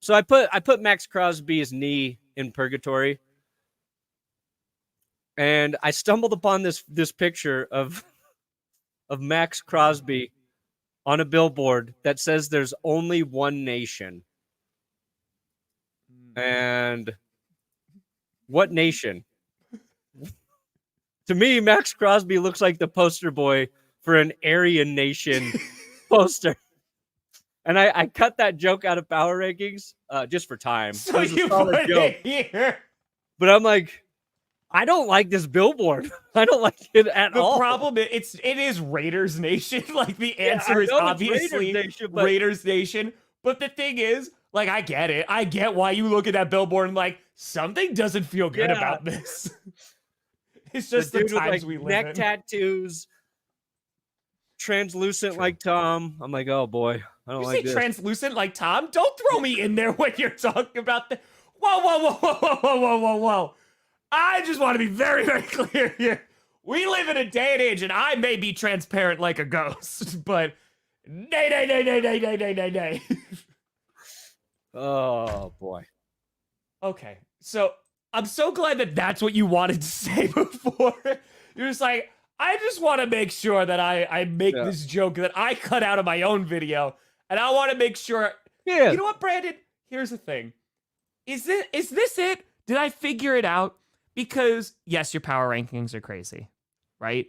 So I put Max Crosby's knee in Purgatory. And I stumbled upon this picture of Max Crosby on a billboard that says there's only one nation. And what nation? To me, Max Crosby looks like the poster boy for an Aryan Nation poster. And I cut that joke out of Power Rankings just for time. So it was a solid joke. Here. But I'm like, I don't like this billboard. I don't like it at all. The problem is it is Raiders Nation. The answer is obviously Raiders Nation. But the thing is, I get it. I get why you look at that billboard and something doesn't feel good about this. It's just the times we live in. Neck tattoos, translucent like Tom. I'm like, oh boy, I don't like this. You say translucent like Tom? Don't throw me in there when you're talking about the. Whoa. I just want to be very, very clear here. We live in a day and age, and I may be transparent like a ghost, but nay. Oh, boy. Okay, so I'm so glad that that's what you wanted to say before. You're just like, I just want to make sure that I make this joke that I cut out of my own video, and I want to make sure. Yeah. You know what, Brandon? Here's the thing. Is this it? Did I figure it out? Because, yes, your power rankings are crazy, right?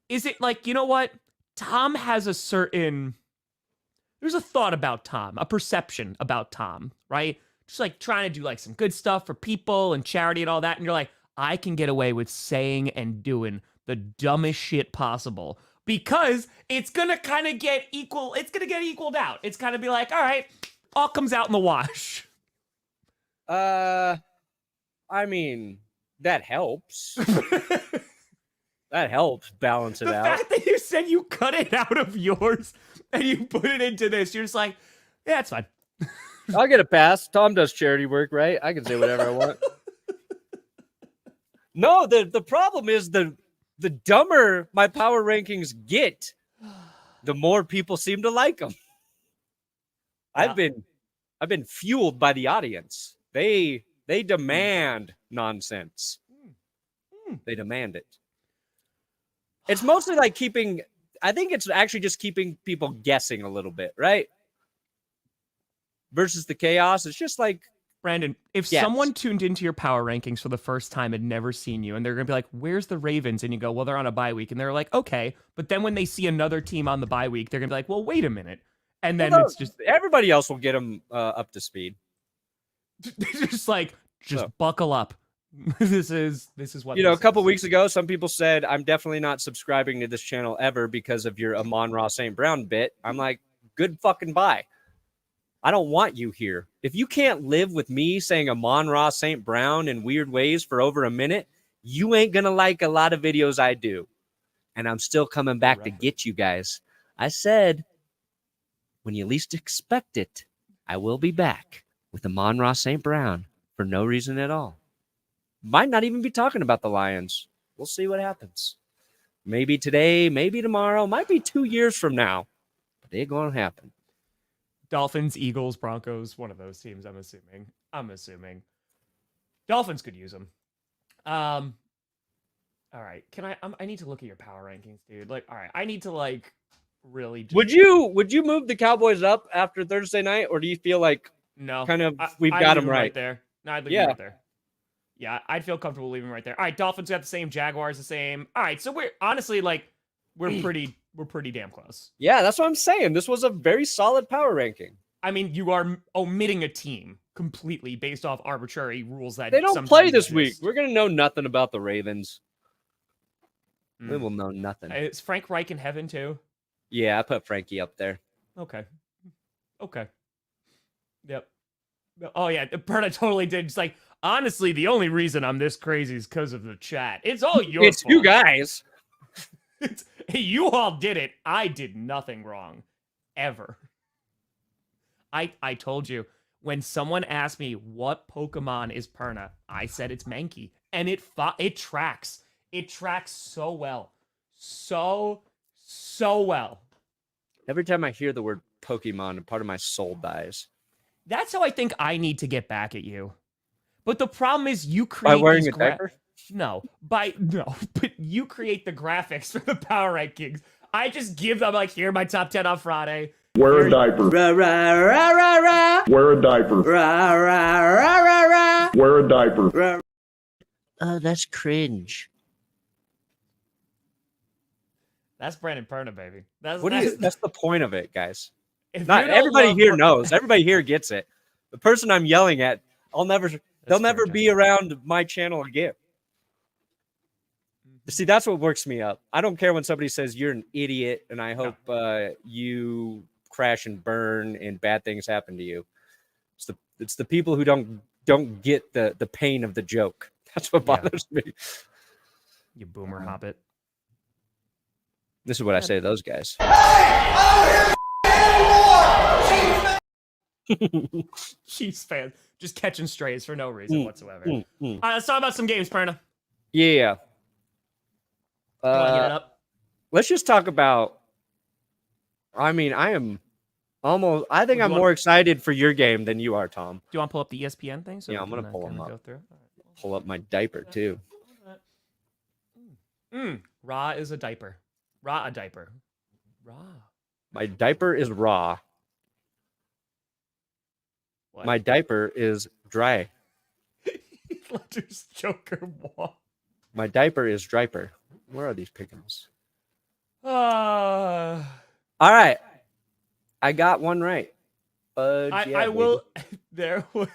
Is it you know what? Tom has there's a thought about Tom, a perception about Tom, right? Just trying to do some good stuff for people and charity and all that. And you're like, I can get away with saying and doing the dumbest shit possible because it's going to kind of get equal. It's going to get equaled out. It's kind of be all right, all comes out in the wash. I mean, that helps. That helps balance it out. The fact that you said you cut it out of yours and you put it into this, you're just like, yeah, it's fine. I'll get a pass. Tom does charity work, right? I can say whatever I want. No, the problem is the dumber my power rankings get, the more people seem to like them. Yeah. I've been fueled by the audience. They demand nonsense. They demand it. It's mostly I think it's actually just keeping people guessing a little bit, right? Versus the chaos. It's just Brandon, if someone tuned into your power rankings for the first time and never seen you, and they're going to be like, where's the Ravens? And you go, well, they're on a bye week. And they're like, okay. But then when they see another team on the bye week, they're going to be like, well, wait a minute. And then it's just... Everybody else will get them up to speed. Just buckle up. This is what a couple weeks ago, some people said I'm definitely not subscribing to this channel ever because of your Amon-Ra St. Brown bit. I'm like, good fucking bye. I don't want you here. If you can't live with me saying Amon-Ra St. Brown in weird ways for over a minute, you ain't gonna like a lot of videos I do. And I'm still coming back to get you guys. I said, when you least expect it, I will be back with Amon-Ra St. Brown for no reason at all. Might not even be talking about the Lions. We'll see what happens. Maybe today, maybe tomorrow, might be 2 years from now. But they're going to happen. Dolphins, Eagles, Broncos, one of those teams, I'm assuming. Dolphins could use them. All right. I need to look at your power rankings, dude. All right. I need to really just... Would you move the Cowboys up after Thursday night, or do you feel no, we've got them right there? No, I'd leave them right there. Yeah, I'd feel comfortable leaving right there. All right, Dolphins got the same, Jaguars the same. All right, so we're honestly we're pretty damn close. Yeah, that's what I'm saying. This was a very solid power ranking. I mean, you are omitting a team. completely based off arbitrary rules that They don't sometimes play this exist. week. We're gonna know nothing about the Ravens. Mm. We will know nothing. Is Frank Reich in heaven too? Yeah, I put Frankie up there. Okay. Yep. Oh yeah, Perna totally did. It's like, honestly, the only reason I'm this crazy is because of the chat. It's all your fault. You guys. Hey, you all did it. I did nothing wrong. Ever. I told you, when someone asked me what Pokemon is Perna, I said it's Mankey. And it tracks. It tracks so well. So well. Every time I hear the word Pokemon, a part of my soul dies. That's how I think I need to get back at you. But the problem is you create by wearing a diaper? But you create the graphics for the power rankings. I just give them like, here are my top 10 on Friday. Wear a diaper. Rah, rah, rah, rah, rah. Wear a diaper. Rah, rah, rah, rah, rah. Wear a diaper. Rah. Oh, that's cringe. That's Brandon Perna, baby. That's the point of it, guys. If Not you don't everybody love here knows. Everybody here gets it. The person I'm yelling at, they'll never be around my channel again. See, that's what works me up. I don't care when somebody says you're an idiot, and I hope you crash and burn and bad things happen to you. It's the people who don't get the pain of the joke. That's what bothers me. You boomer hobbit. This is what I say to those guys. Chiefs fans just catching strays for no reason whatsoever. All right, let's talk about some games, Perna. Yeah. You want to hit it up? Let's just talk about. I mean, I think I'm more excited for your game than you are, Tom. Do you want to pull up the ESPN thing? Yeah, I'm gonna pull them up. Go through? Pull up my diaper too. Raw is a diaper. Raw a diaper. Raw. My diaper is raw. What? My diaper is dry. Letters Joker wall. My diaper is driper. Where are these pickings? All right. I got one right. I will. There was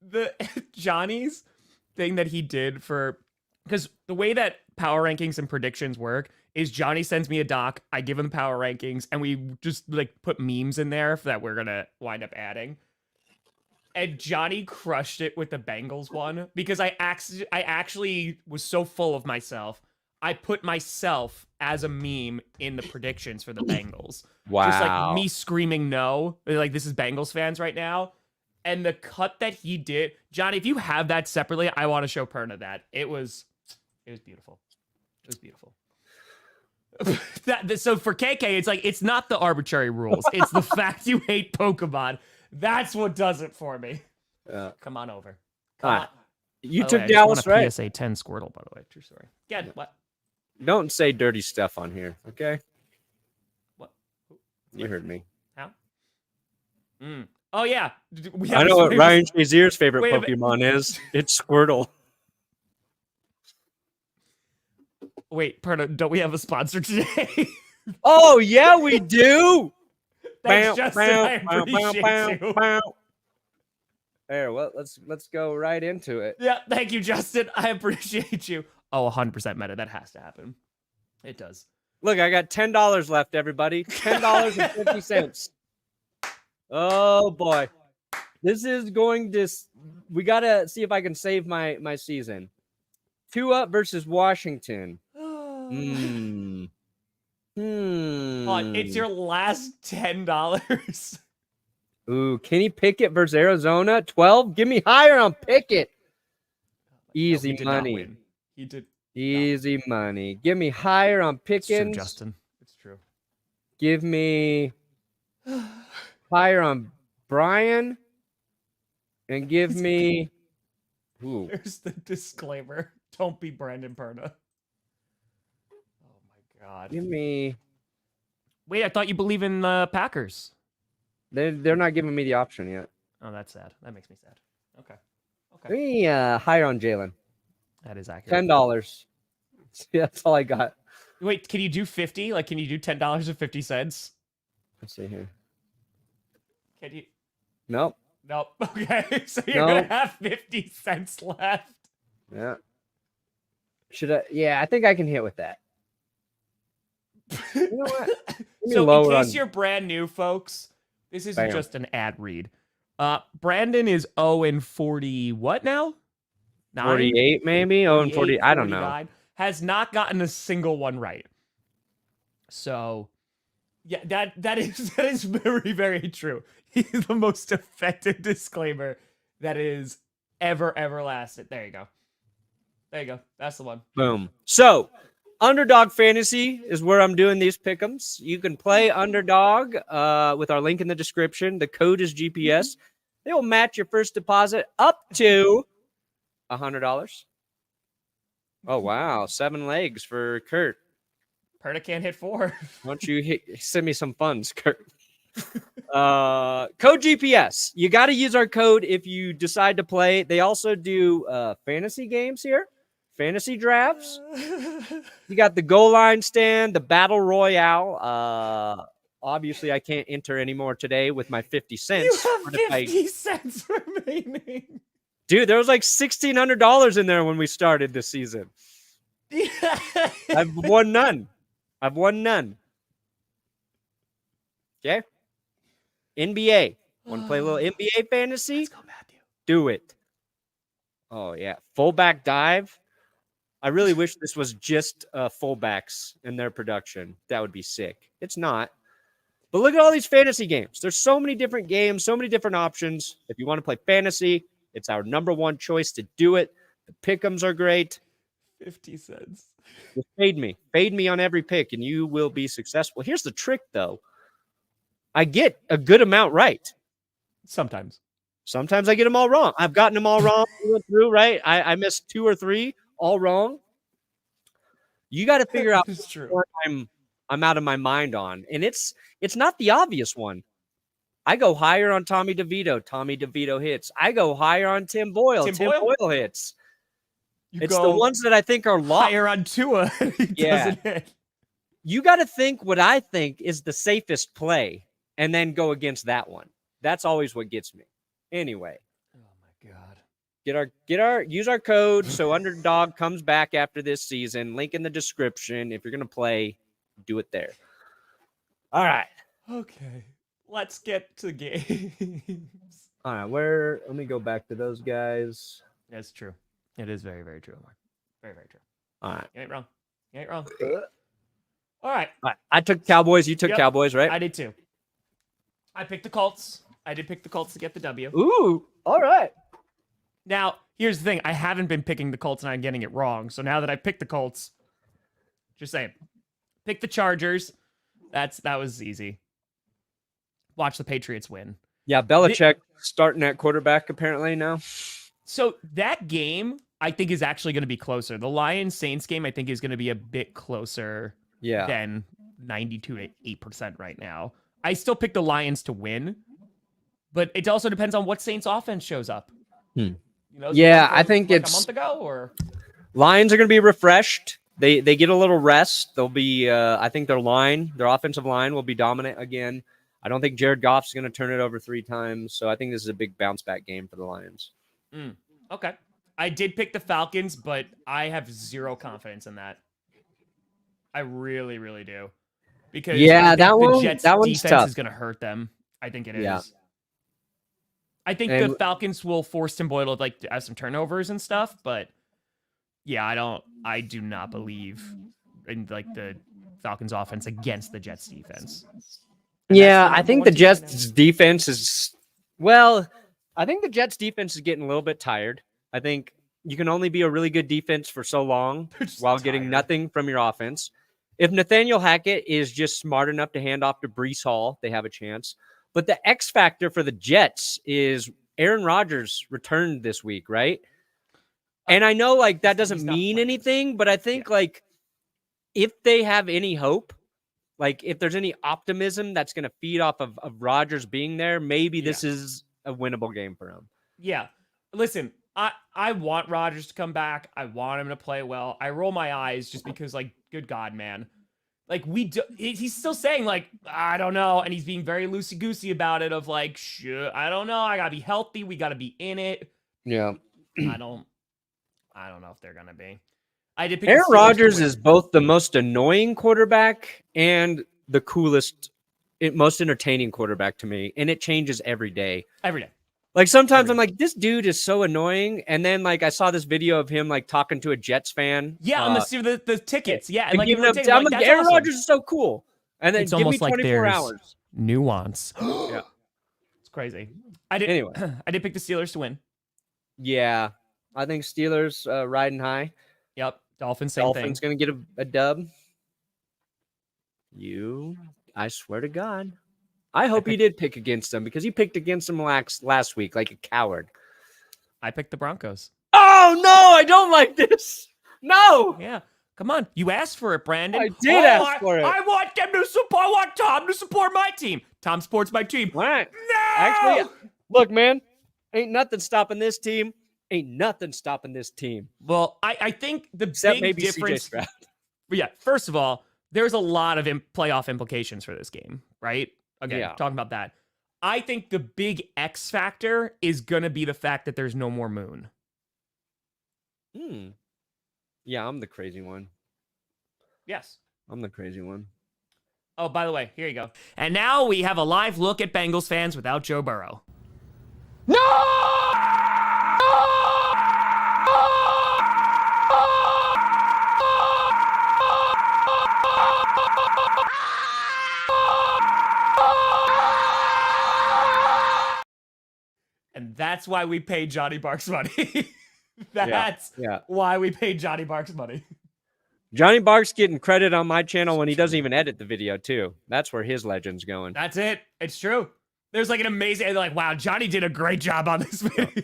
the Johnny's thing that he did for, because the way that power rankings and predictions work is Johnny sends me a doc, I give him power rankings, and we just like put memes in there that we're gonna wind up adding. And Johnny crushed it with the Bengals one because I actually was so full of myself. I put myself as a meme in the predictions for the Bengals. Wow. Just like me screaming no. Like, this is Bengals fans right now. And the cut that he did, Johnny, if you have that separately, I want to show Perna that. It was beautiful. It was beautiful. So for KK, it's like, it's not the arbitrary rules. It's the fact you hate Pokemon. That's what does it for me. Come on over. You took Dallas, right? PSA 10 Squirtle, by the way. True story. Again, what? Don't say dirty stuff on here, okay? What? You heard me. How? Oh, yeah. I know what Ryan Shazier's favorite Pokemon is. It's Squirtle. Wait, Perna, don't we have a sponsor today? Oh, yeah, we do. Thanks, Justin. I appreciate you. There, well, let's go right into it. Yeah, thank you, Justin. I appreciate you. Oh, 100% meta. That has to happen. It does. Look, I got $10 left, everybody. $10.50. Oh, boy. This is going to... We got to see if I can save my season. 2 up versus Washington. It's your last $10. Ooh, Kenny Pickett versus Arizona. 12? Give me higher on Pickett. Easy money. He did. Easy money. Give me higher on Pickens. It's true, Justin. It's true. Give me higher on Brian. And give me... Ooh. There's the disclaimer. Don't be Brandon Perna. Oh, my God. Give me... Wait, I thought you believe in the Packers. They're not giving me the option yet. Oh, that's sad. That makes me sad. Okay. Give me higher on Jalen. That is accurate. $10. Yeah, that's all I got. Wait, can you do 50? Like, can you do $10.50? Let's see here. Can you? Nope. Nope. Okay, so you're No. gonna have 50 cents left. Yeah. Should I? Yeah, I think I can hit with that. You know what? So in lower case on- you're brand new, folks, this isn't Bam. just an ad read. Brandon is 0-40. What now? 48 maybe. Oh, and 40. I don't know. 49. Has not gotten a single one right. So, yeah, that is very, very true. He's the most effective disclaimer that is ever lasted. There you go. There you go. That's the one. Boom. So, Underdog Fantasy is where I'm doing these pick'ems. You can play Underdog with our link in the description. The code is GPS. They will match your first deposit up to $100. Oh, wow. 7 legs for Kurt. Perna can't hit 4. Why don't you send me some funds, Kurt? Code GPS. You got to use our code if you decide to play. They also do fantasy games here, fantasy drafts. You got the goal line stand, the battle royale. Obviously, I can't enter anymore today with my 50 cents. You have 50 cents remaining. Dude, there was like $1,600 in there when we started this season. I've won none. Okay. NBA. Want to play a little NBA fantasy? Let's go, Matthew. Do it. Oh, yeah. Fullback dive. I really wish this was just fullbacks in their production. That would be sick. It's not. But look at all these fantasy games. There's so many different games, so many different options. If you want to play fantasy, it's our number one choice to do it. The pick'ems are great. 50 cents. Just fade me. Fade me on every pick, and you will be successful. Here's the trick, though. I get a good amount right. Sometimes I get them all wrong. I've gotten them all wrong through, right? I missed 2 or 3 all wrong. You got to figure out what I'm out of my mind on. And it's not the obvious one. I go higher on Tommy DeVito. Tommy DeVito hits. I go higher on Tim Boyle. Tim Boyle hits. It's the ones that I think are locked. Higher on Tua. He doesn't hit. You got to think what I think is the safest play and then go against that one. That's always what gets me. Anyway. Oh my God. Use our code so Underdog comes back after this season. Link in the description. If you're going to play, do it there. All right. Okay. Let's get to games. All right. Let me go back to those guys. That's true. It is very, very true. Very, very true. All right. You ain't wrong. All right. I took Cowboys. You took Cowboys, right? I did too. I picked the Colts. I did pick the Colts to get the W. Ooh. All right. Now, here's the thing. I haven't been picking the Colts and I'm getting it wrong. So now that I picked the Colts, just saying, pick the Chargers. That was easy. Watch the Patriots win. Yeah, Belichick starting at quarterback apparently now. So that game, I think, is actually going to be closer. The Lions-Saints game, I think, is going to be a bit closer than 92.8% right now. I still pick the Lions to win, but it also depends on what Saints offense shows up. You know, I think like it's a month ago, or Lions are going to be refreshed. They get a little rest. They'll be, I think their offensive line will be dominant again. I don't think Jared Goff's going to turn it over 3 times. So I think this is a big bounce back game for the Lions. Okay. I did pick the Falcons, but I have zero confidence in that. I really, really do. Because the Jets defense tough. is going to hurt them. I think it is. Yeah. I think the Falcons will force Tim Boyle to have some turnovers and stuff, but yeah, I do not believe in the Falcons offense against the Jets defense. Yeah, I think the Jets defense is I think the Jets defense is getting a little bit tired. I think you can only be a really good defense for so long while getting nothing from your offense. If Nathaniel Hackett is just smart enough to hand off to Breece Hall, they have a chance. But the X factor for the Jets is Aaron Rodgers returned this week, right? And I know that doesn't mean anything, but I think if they have any hope, if there's any optimism that's going to feed off of Rodgers being there, maybe this is a winnable game for him. Yeah. Listen, I want Rodgers to come back. I want him to play well. I roll my eyes just because, good God, man. Like he's still saying like, I don't know. And he's being very loosey-goosey about it of like, I don't know. I gotta be healthy. We gotta be in it. Yeah. I don't know if they're gonna be. I did pick Aaron the Steelers to Rodgers win. is both the most annoying quarterback and the coolest, most entertaining quarterback to me. And it changes every day. Every day. Like sometimes I'm like, this dude is so annoying. And then like I saw this video of him like talking to a Jets fan. Yeah, on the tickets. Yeah. And like, giving up, I'm like, Aaron Rodgers is so cool. And then it's give me almost 24 like hours. Nuance. Yeah. It's crazy. I did pick the Steelers to win. Yeah. I think Steelers riding high. Yep. Dolphins, same thing. Dolphins going to get a dub. I swear to God. I hope he did pick against them because he picked against them last week like a coward. I picked the Broncos. Oh, no, I don't like this. No. Yeah. Come on. You asked for it, Brandon. I did ask for it. I want them to support. I want Tom to support my team. Tom supports my team. All right. No! Actually, look, man, ain't nothing stopping this team. Ain't nothing stopping this team. Well, I think the Except big maybe difference. CJ Stroud. Yeah. First of all, there's a lot of playoff implications for this game, right? Again, talking about that. I think the big X factor is going to be the fact that there's no more moon. Yeah, I'm the crazy one. Yes. I'm the crazy one. Oh, by the way, here you go. And now we have a live look at Bengals fans without Joe Burrow. No! And that's why we pay Johnny Barks money. That's why we pay Johnny Barks money. Johnny Barks getting credit on my channel when he doesn't even edit the video, too. That's where his legend's going. That's it. It's true. There's like an amazing, they're like, wow, Johnny did a great job on this video.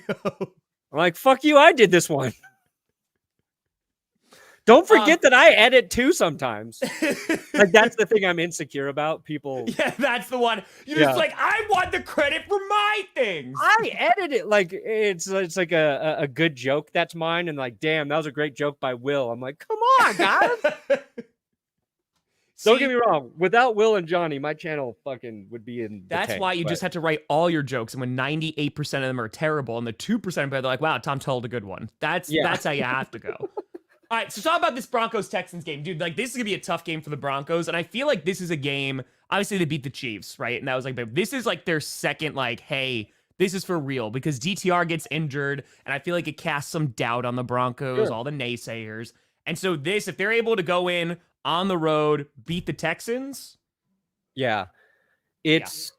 I'm like, fuck you, I did this one. Don't forget that I edit too sometimes. Like, that's the thing I'm insecure about. People. Yeah, that's the one. You're just like, I want the credit for my things. I edit it like it's like a good joke that's mine. And like, damn, that was a great joke by Will. I'm like, come on, guys. Don't get me wrong. Without Will and Johnny, my channel fucking would be in. That's why you just had to write all your jokes. And when 98% of them are terrible and the 2% are they're like, wow, Tom told a good one. That's how you have to go. All right, so talk about this Broncos-Texans game. Dude, like, this is going to be a tough game for the Broncos, and I feel like this is a game, obviously they beat the Chiefs, right? And that was like, this is like their second, like, hey, this is for real, because DTR gets injured, and I feel like it casts some doubt on the Broncos, all the naysayers. And so this, if they're able to go in on the road, beat the Texans. Yeah. It's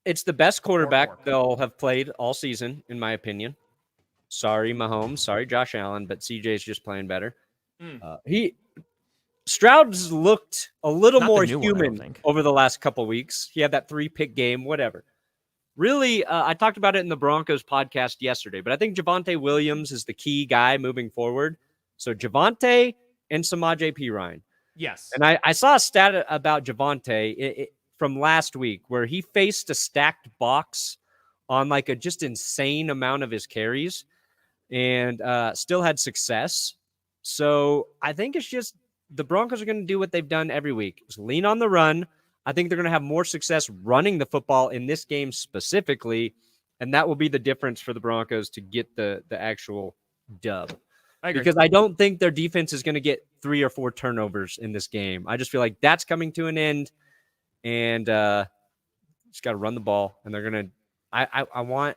the best quarterback they'll have played all season, in my opinion. Sorry, Mahomes. Sorry, Josh Allen, but CJ's just playing better. Stroud's looked a little more human over the last couple weeks. He had that 3-pick game, whatever. Really, I talked about it in the Broncos podcast yesterday, but I think Javonte Williams is the key guy moving forward. So Javonte and Samaje Perine. Yes. And I saw a stat about Javonte from last week where he faced a stacked box on like a just insane amount of his carries and still had success. So I think it's just the Broncos are going to do what they've done every week. Just lean on the run. I think they're going to have more success running the football in this game specifically, and that will be the difference for the Broncos to get the actual dub. Because I don't think their defense is going to get 3 or 4 turnovers in this game. I just feel like that's coming to an end, and just got to run the ball. And they're going to – I want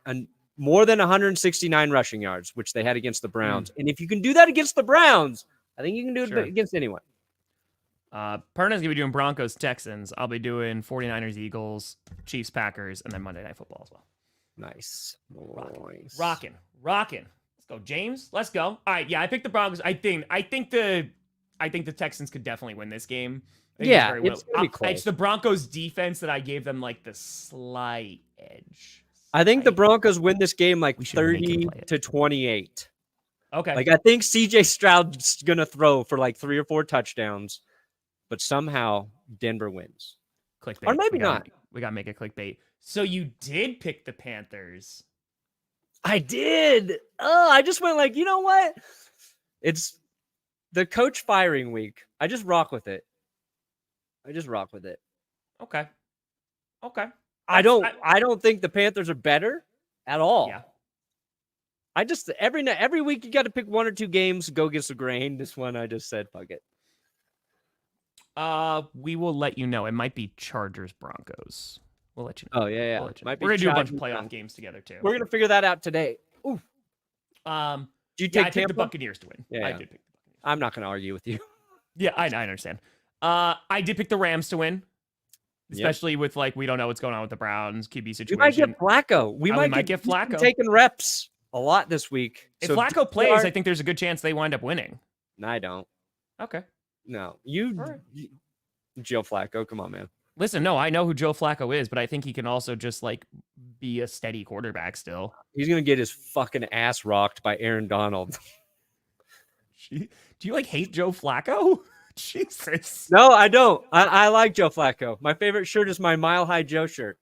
more than 169 rushing yards, which they had against the Browns. And if you can do that against the Browns, I think you can do it against anyone. Perna's going to be doing Broncos-Texans. I'll be doing 49ers-Eagles, Chiefs-Packers, and then Monday Night Football as well. Nice. Rocking. Let's go, James. Let's go. All right, yeah, I picked the Broncos. I think the Texans could definitely win this game. Yeah, it's gonna be close. It's the Broncos defense that I gave them like the slight edge. I think the Broncos win this game like 30-28. Okay. Like I think CJ Stroud's gonna throw for like 3 or 4 touchdowns, but somehow Denver wins. Clickbait. Or maybe not. We gotta make it clickbait. So you did pick the Panthers. I did. Oh, I just went like, you know what? It's the coach firing week. I just rock with it. I just rock with it. Okay. I don't think the Panthers are better at all. Yeah. I just every week you got to pick 1 or 2 games, go against the grain. This one I just said fuck it. We will let you know. It might be Chargers Broncos. We'll let you know. Oh yeah. We'll let you know. Might be We're gonna do a bunch of Chargers. playoff games together too. We're gonna figure that out today. Ooh. Do you I take picked Tampa? the Buccaneers to win. Yeah, I did pick the Buccaneers. I'm not gonna argue with you. Yeah, I understand. I did pick the Rams to win. Especially with we don't know what's going on with the Browns QB situation. We might get Flacco. We might get Flacco taking reps a lot this week. If Flacco plays, I think there's a good chance they wind up winning. No, I don't. Okay. No, Joe Flacco. Come on, man. Listen, no, I know who Joe Flacco is, but I think he can also just be a steady quarterback still. He's gonna get his fucking ass rocked by Aaron Donald. Do you hate Joe Flacco? Jesus. No, I don't. I like Joe Flacco. My favorite shirt is my Mile High Joe shirt.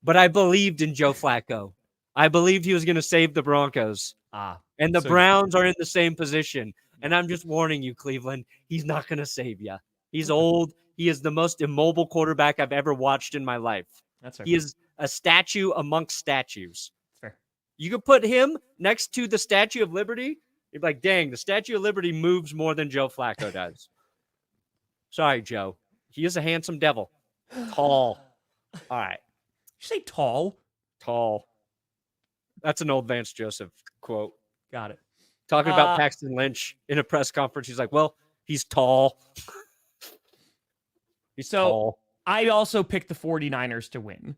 But I believed in Joe Flacco. I believed he was going to save the Broncos. And the Browns are in the same position. And I'm just warning you, Cleveland, he's not going to save you. He's old. He is the most immobile quarterback I've ever watched in my life. That's fair. He is a statue amongst statues. That's fair. You could put him next to the Statue of Liberty. You're like, dang, the Statue of Liberty moves more than Joe Flacco does. Sorry, Joe. He is a handsome devil. Tall. All right. You say tall? Tall. That's an old Vance Joseph quote. Got it. Talking about Paxton Lynch in a press conference. He's like, well, he's tall. He's tall. I also picked the 49ers to win.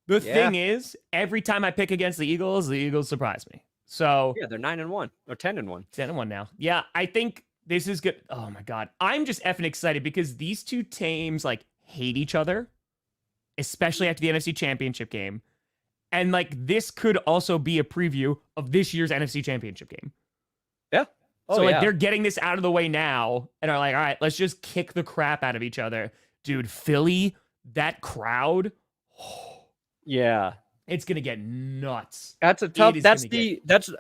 The thing is, every time I pick against the Eagles surprise me. So yeah, they're 9-1 or 10-1. 10-1 now. Yeah, I think this is good. Oh my God. I'm just effing excited because these two teams hate each other, especially after the NFC Championship game. And this could also be a preview of this year's NFC Championship game. Yeah. So they're getting this out of the way now and are like, all right, let's just kick the crap out of each other. Dude, Philly, that crowd. Yeah. It's going to get nuts. That's a tough.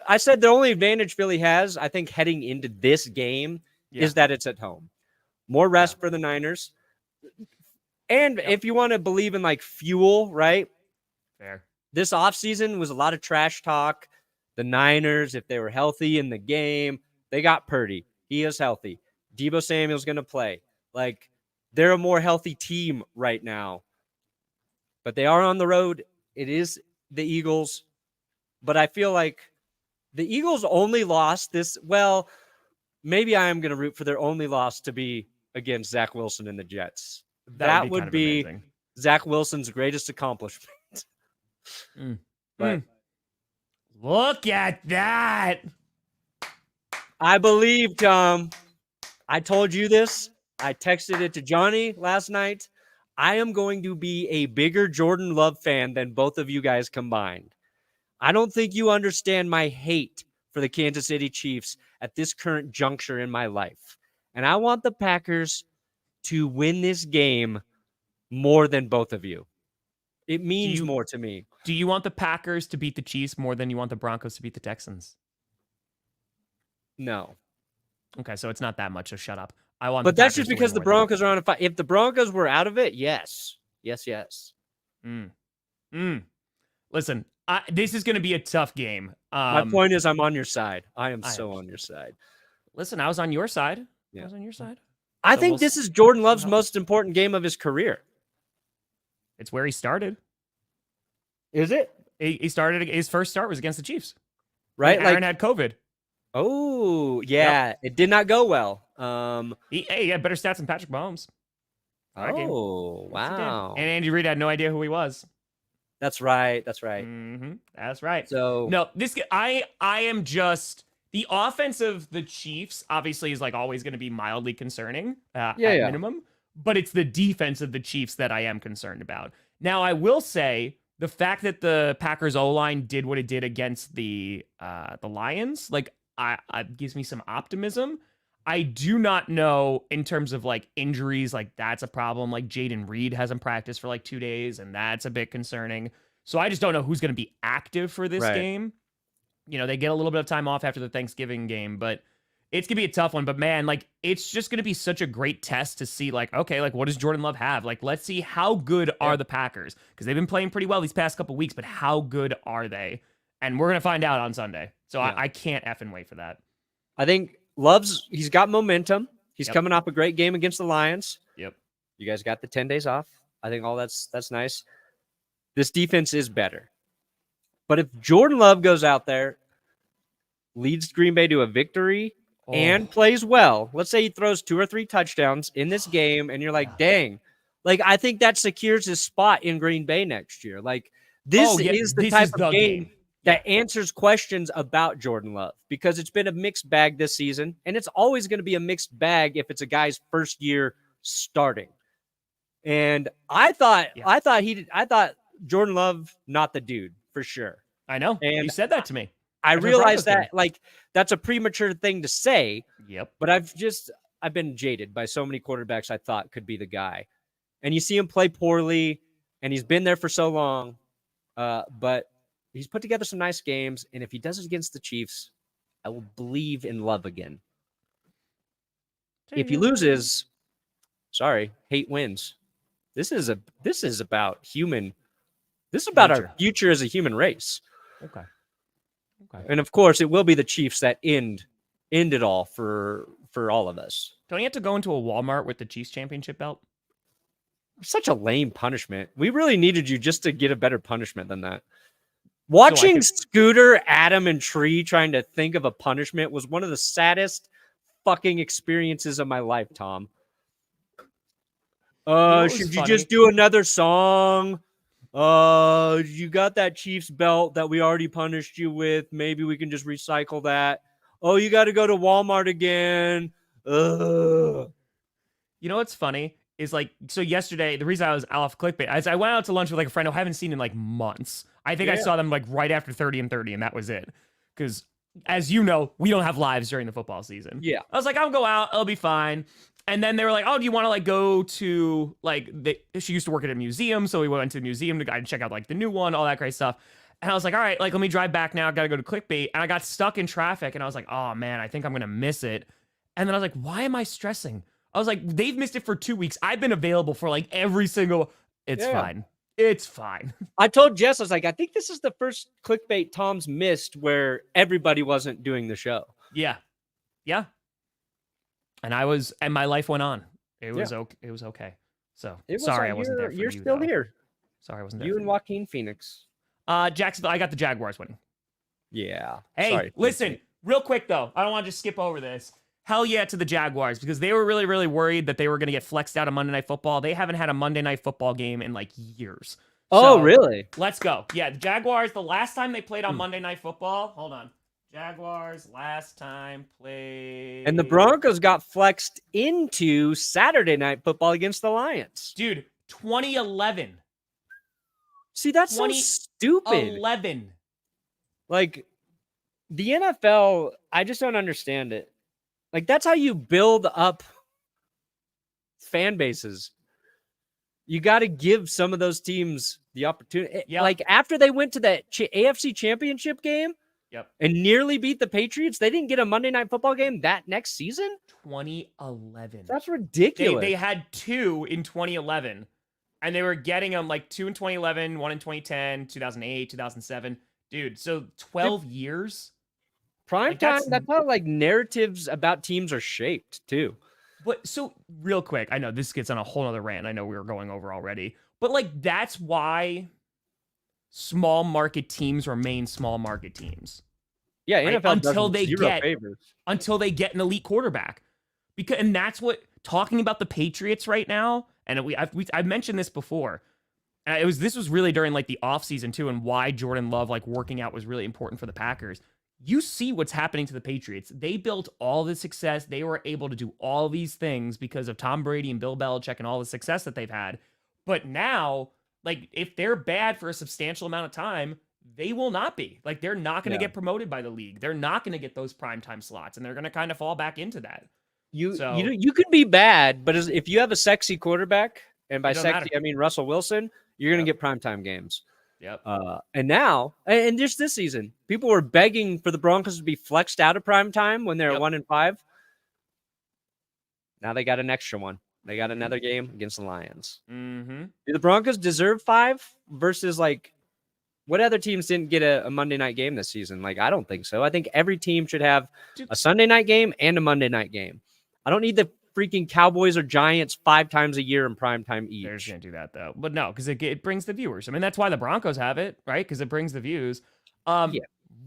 I said the only advantage Philly has, I think, heading into this game is that it's at home. More rest for the Niners. And if you want to believe in fuel, right? Fair. This offseason was a lot of trash talk. The Niners, if they were healthy in the game, they got Purdy. He is healthy. Deebo Samuel's going to play. They're a more healthy team right now. But they are on the road. It is the Eagles. But I feel like the Eagles only lost this. Well, maybe I am going to root for their only loss to be against Zach Wilson and the Jets. That would be Zach Wilson's greatest accomplishment. But look at that. I believe, Tom. I told you this. I texted it to Johnny last night. I am going to be a bigger Jordan Love fan than both of you guys combined. I don't think you understand my hate for the Kansas City Chiefs at this current juncture in my life. And I want the Packers to win this game more than both of you. It means more to me. Do you want the Packers to beat the Chiefs more than you want the Broncos to beat the Texans? No. Okay, so it's not that much, so shut up. But that's just because the Broncos are on a fight. If the Broncos were out of it, yes. Yes. Listen, this is going to be a tough game. My point is I'm on your side. I am so on your side. Listen, I was on your side. Yeah. I was on your side. I think this is Jordan Love's most important game of his career. It's where he started. Is it? He started, his first start was against the Chiefs. Right? Aaron had COVID. Oh, yeah. Yep. It did not go well. He had better stats than Patrick Mahomes. Oh, wow. And Andy Reid had no idea who he was. That's right. That's right. So no, I am just the offense of the Chiefs obviously is always going to be mildly concerning at minimum, but it's the defense of the Chiefs that I am concerned about. Now, I will say the fact that the Packers O-line did what it did against the Lions, gives me some optimism. I do not know in terms of injuries, that's a problem. Jaden Reed hasn't practiced for 2 days, and that's a bit concerning. So I just don't know who's going to be active for this game. They get a little bit of time off after the Thanksgiving game, but It's going to be a tough one, but man, like, it's just going to be such a great test to see, like, okay, like, what does Jordan Love have? Like, let's see how good are the Packers, because they've been playing pretty well these past couple weeks, but how good are they? And we're going to find out on Sunday. So I can't effing wait for that. I think he's got momentum. He's coming off a great game against the Lions. Yep. You guys got the 10 days off. I think all that's nice. This defense is better. But if Jordan Love goes out there, leads Green Bay to a victory, and plays well, let's say he throws 2 or 3 touchdowns in this game, and you're like, dang. Like, I think that secures his spot in Green Bay next year. Like, this is the type of game that answers questions about Jordan Love, because it's been a mixed bag this season, and it's always going to be a mixed bag if it's a guy's first year starting. And I thought Jordan Love, not the dude for sure. I know. And you said that to me. I realized that, like, that's a premature thing to say. Yep. But I've been jaded by so many quarterbacks I thought could be the guy. And you see him play poorly, and he's been there for so long. But he's put together some nice games, and if he does it against the Chiefs, I will believe in Love again. If he loses, sorry, hate wins. This is about our future as a human race. Okay. And of course, it will be the Chiefs that end it all for all of us. Don't you have to go into a Walmart with the Chiefs championship belt? Such a lame punishment. We really needed you just to get a better punishment than that. Watching Scooter, Adam, and Tree trying to think of a punishment was one of the saddest fucking experiences of my life, Tom. Should you just do another song? You got that Chiefs belt that we already punished you with. Maybe we can just recycle that. Oh, you got to go to Walmart again. You know what's funny is, like, so yesterday, the reason I was off clickbait is I went out to lunch with, like, a friend who I haven't seen in, like, months. I think I saw them, like, right after 30 and 30, and that was it. Because, as you know, we don't have lives during the football season. Yeah. I was like, I'll go out. It'll be fine. And then they were like, oh, do you want to, like, go to, like, she used to work at a museum, so we went to the museum to check out, like, the new one, all that great stuff. And I was like, all right, like, let me drive back now. I got to go to clickbait. And I got stuck in traffic, and I was like, oh, man, I think I'm going to miss it. And then I was like, why am I stressing? I was like, they've missed it for 2 weeks. I've been available for, like, every single... It's fine. It's fine. I told Jess, I was like, I think this is the first clickbait Tom's missed where everybody wasn't doing the show. Yeah. Yeah. And my life went on. It was okay. It was okay. So sorry I wasn't there for you. You're still here. Sorry I wasn't there. You and Joaquin Phoenix. Jacksonville, I got the Jaguars winning. Yeah. Hey, listen, real quick though. I don't want to just skip over this. Hell yeah to the Jaguars, because they were really, really worried that they were going to get flexed out of Monday Night Football. They haven't had a Monday Night Football game in, like, years. Oh, really? Let's go. Yeah, the Jaguars, the last time they played on Monday Night Football, hold on. Jaguars last time played. And the Broncos got flexed into Saturday Night Football against the Lions. Dude, 2011. See, that's so stupid. 2011. Like, the NFL, I just don't understand it. Like, that's how you build up fan bases. You got to give some of those teams the opportunity. Yep. Like, after they went to that AFC Championship game and nearly beat the Patriots, they didn't get a Monday Night Football game that next season? 2011. That's ridiculous. They had 2 in 2011, and they were getting them, like, 2 in 2011, 1 in 2010, 2008, 2007. Dude, so 12 years? Prime time, that's how, like, narratives about teams are shaped, too. But so real quick, I know this gets on a whole other rant. I know we were going over already, but, like, that's why small market teams remain small market teams. Yeah, NFL until they get an elite quarterback, and that's what talking about the Patriots right now. And I've mentioned this before. This was really during, like, the offseason too, and why Jordan Love, like, working out was really important for the Packers. You see what's happening to the Patriots. They built all the success. They were able to do all these things because of Tom Brady and Bill Belichick and all the success that they've had. But now, like, if they're bad for a substantial amount of time, they will not be. Like, they're not going to get promoted by the league. They're not going to get those primetime slots, and they're going to kind of fall back into that. You could be bad, but if you have a sexy quarterback, and by sexy, I mean Russell Wilson, you're going to get primetime games. Yep. And now, and just this season, people were begging for the Broncos to be flexed out of prime time when they're 1-5. Now they got an extra one. They got another game against the Lions. Mm-hmm. Do the Broncos deserve 5 versus like what other teams didn't get a Monday night game this season? Like, I don't think so. I think every team should have a Sunday night game and a Monday night game. I don't need the freaking Cowboys or Giants 5 times a year in prime time each. Bears can't do that though. But no, because it brings the viewers. I mean, that's why the Broncos have it, right? Because it brings the views.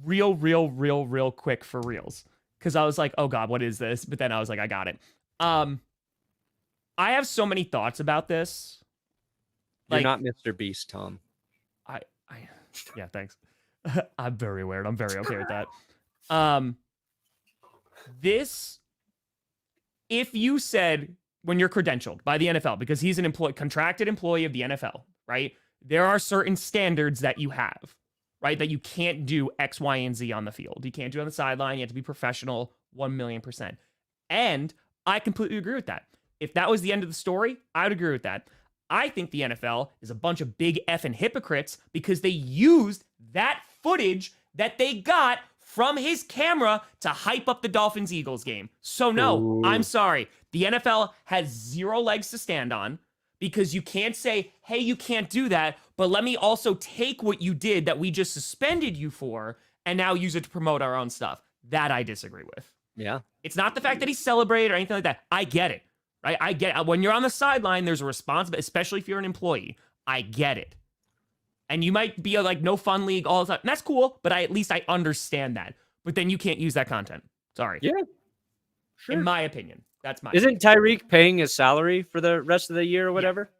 Real quick for reals. Because I was like, oh God, what is this? But then I was like, I got it. I have so many thoughts about this. You're not Mr. Beast, Tom. Yeah, thanks. I'm very weird. I'm very okay with that. This, if you said when you're credentialed by the NFL, because he's an contracted employee of the NFL, right? There are certain standards that you have, right? That you can't do X, Y, and Z on the field. You can't do it on the sideline. You have to be professional 1,000,000%. And I completely agree with that. If that was the end of the story, I would agree with that. I think the NFL is a bunch of big effing hypocrites because they used that footage that they got from his camera to hype up the Dolphins-Eagles game. So no, I'm sorry. The NFL has 0 legs to stand on because you can't say, hey, you can't do that, but let me also take what you did that we just suspended you for and now use it to promote our own stuff. That I disagree with. Yeah. It's not the fact that he celebrated or anything like that. I get it. Right? I get it. When you're on the sideline, there's a responsibility, especially if you're an employee. I get it. And you might be like no fun league all the time. And that's cool, but at least I understand that. But then you can't use that content. Sorry. Yeah. Sure. In my opinion. That's my Isn't Tyreek paying his salary for the rest of the year or whatever?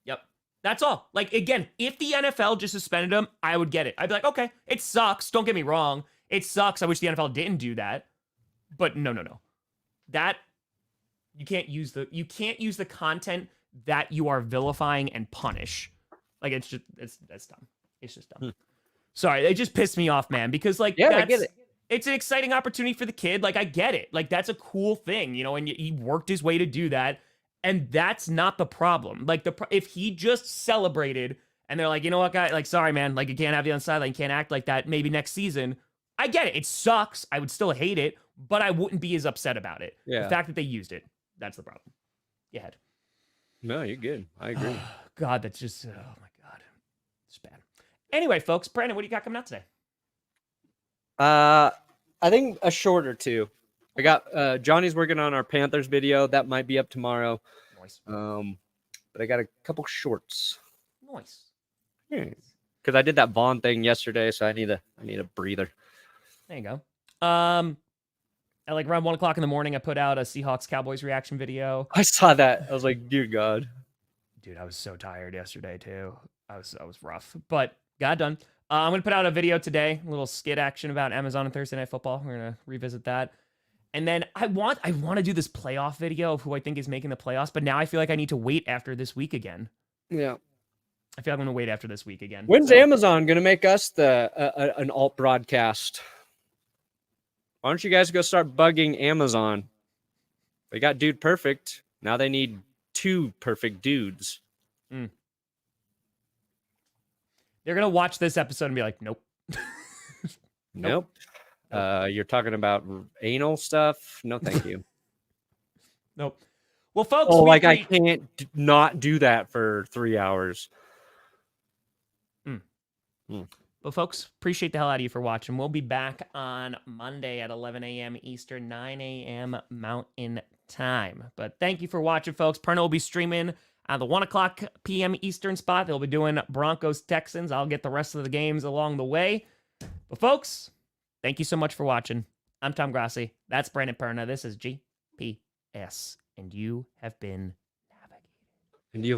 Yep. That's all. Like, again, if the NFL just suspended him, I would get it. I'd be like, okay, it sucks. Don't get me wrong. It sucks. I wish the NFL didn't do that. But no. That you can't use the content that you are vilifying and punish. Like, that's dumb. It's just dumb. Sorry, it just pissed me off, man, because like I get it. It's an exciting opportunity for the kid. Like, I get it. Like, that's a cool thing, and he worked his way to do that. And that's not the problem. Like, if he just celebrated and they're like, you know what, guy, like, sorry, man, like, you can't have you on the sideline, you can't act like that. Maybe next season. I get it. It sucks. I would still hate it, but I wouldn't be as upset about it. Yeah. The fact that they used it, that's the problem. Go ahead. No, you're good. I agree. God, that's just, oh my God. It's bad. Anyway, folks, Brandon, what do you got coming out today? I think a short or two. I got Johnny's working on our Panthers video. That might be up tomorrow. Nice. But I got a couple shorts. Nice. Because I did that Vaughn thing yesterday, so I need a breather. There you go. At like around 1:00 in the morning, I put out a Seahawks Cowboys reaction video. I saw that. I was like, dear God. Dude, I was so tired yesterday too. I was rough, but got it done. I'm gonna put out a video today, a little skit action about Amazon and Thursday Night Football. We're gonna revisit that, and then I want to do this playoff video of who I think is making the playoffs. But now I feel like I need to wait after this week again. Yeah, I feel like I'm gonna wait after this week again. When's Amazon gonna make us an alt broadcast? Why don't you guys go start bugging Amazon? They got Dude Perfect. Now they need 2 perfect dudes. They're gonna watch this episode and be like, nope. Nope. You're talking about anal stuff? No, thank you. Nope. Well, folks. I can't not do that for 3 hours. Well, folks, appreciate the hell out of you for watching. We'll be back on Monday at 11 a.m. Eastern, 9 a.m. Mountain Time. But thank you for watching, folks. Perna will be streaming at the 1:00 p.m. Eastern spot. They'll be doing Broncos Texans. I'll get the rest of the games along the way. But, folks, thank you so much for watching. I'm Tom Grossi. That's Brandon Perna. This is GPS. And you have been navigated. And you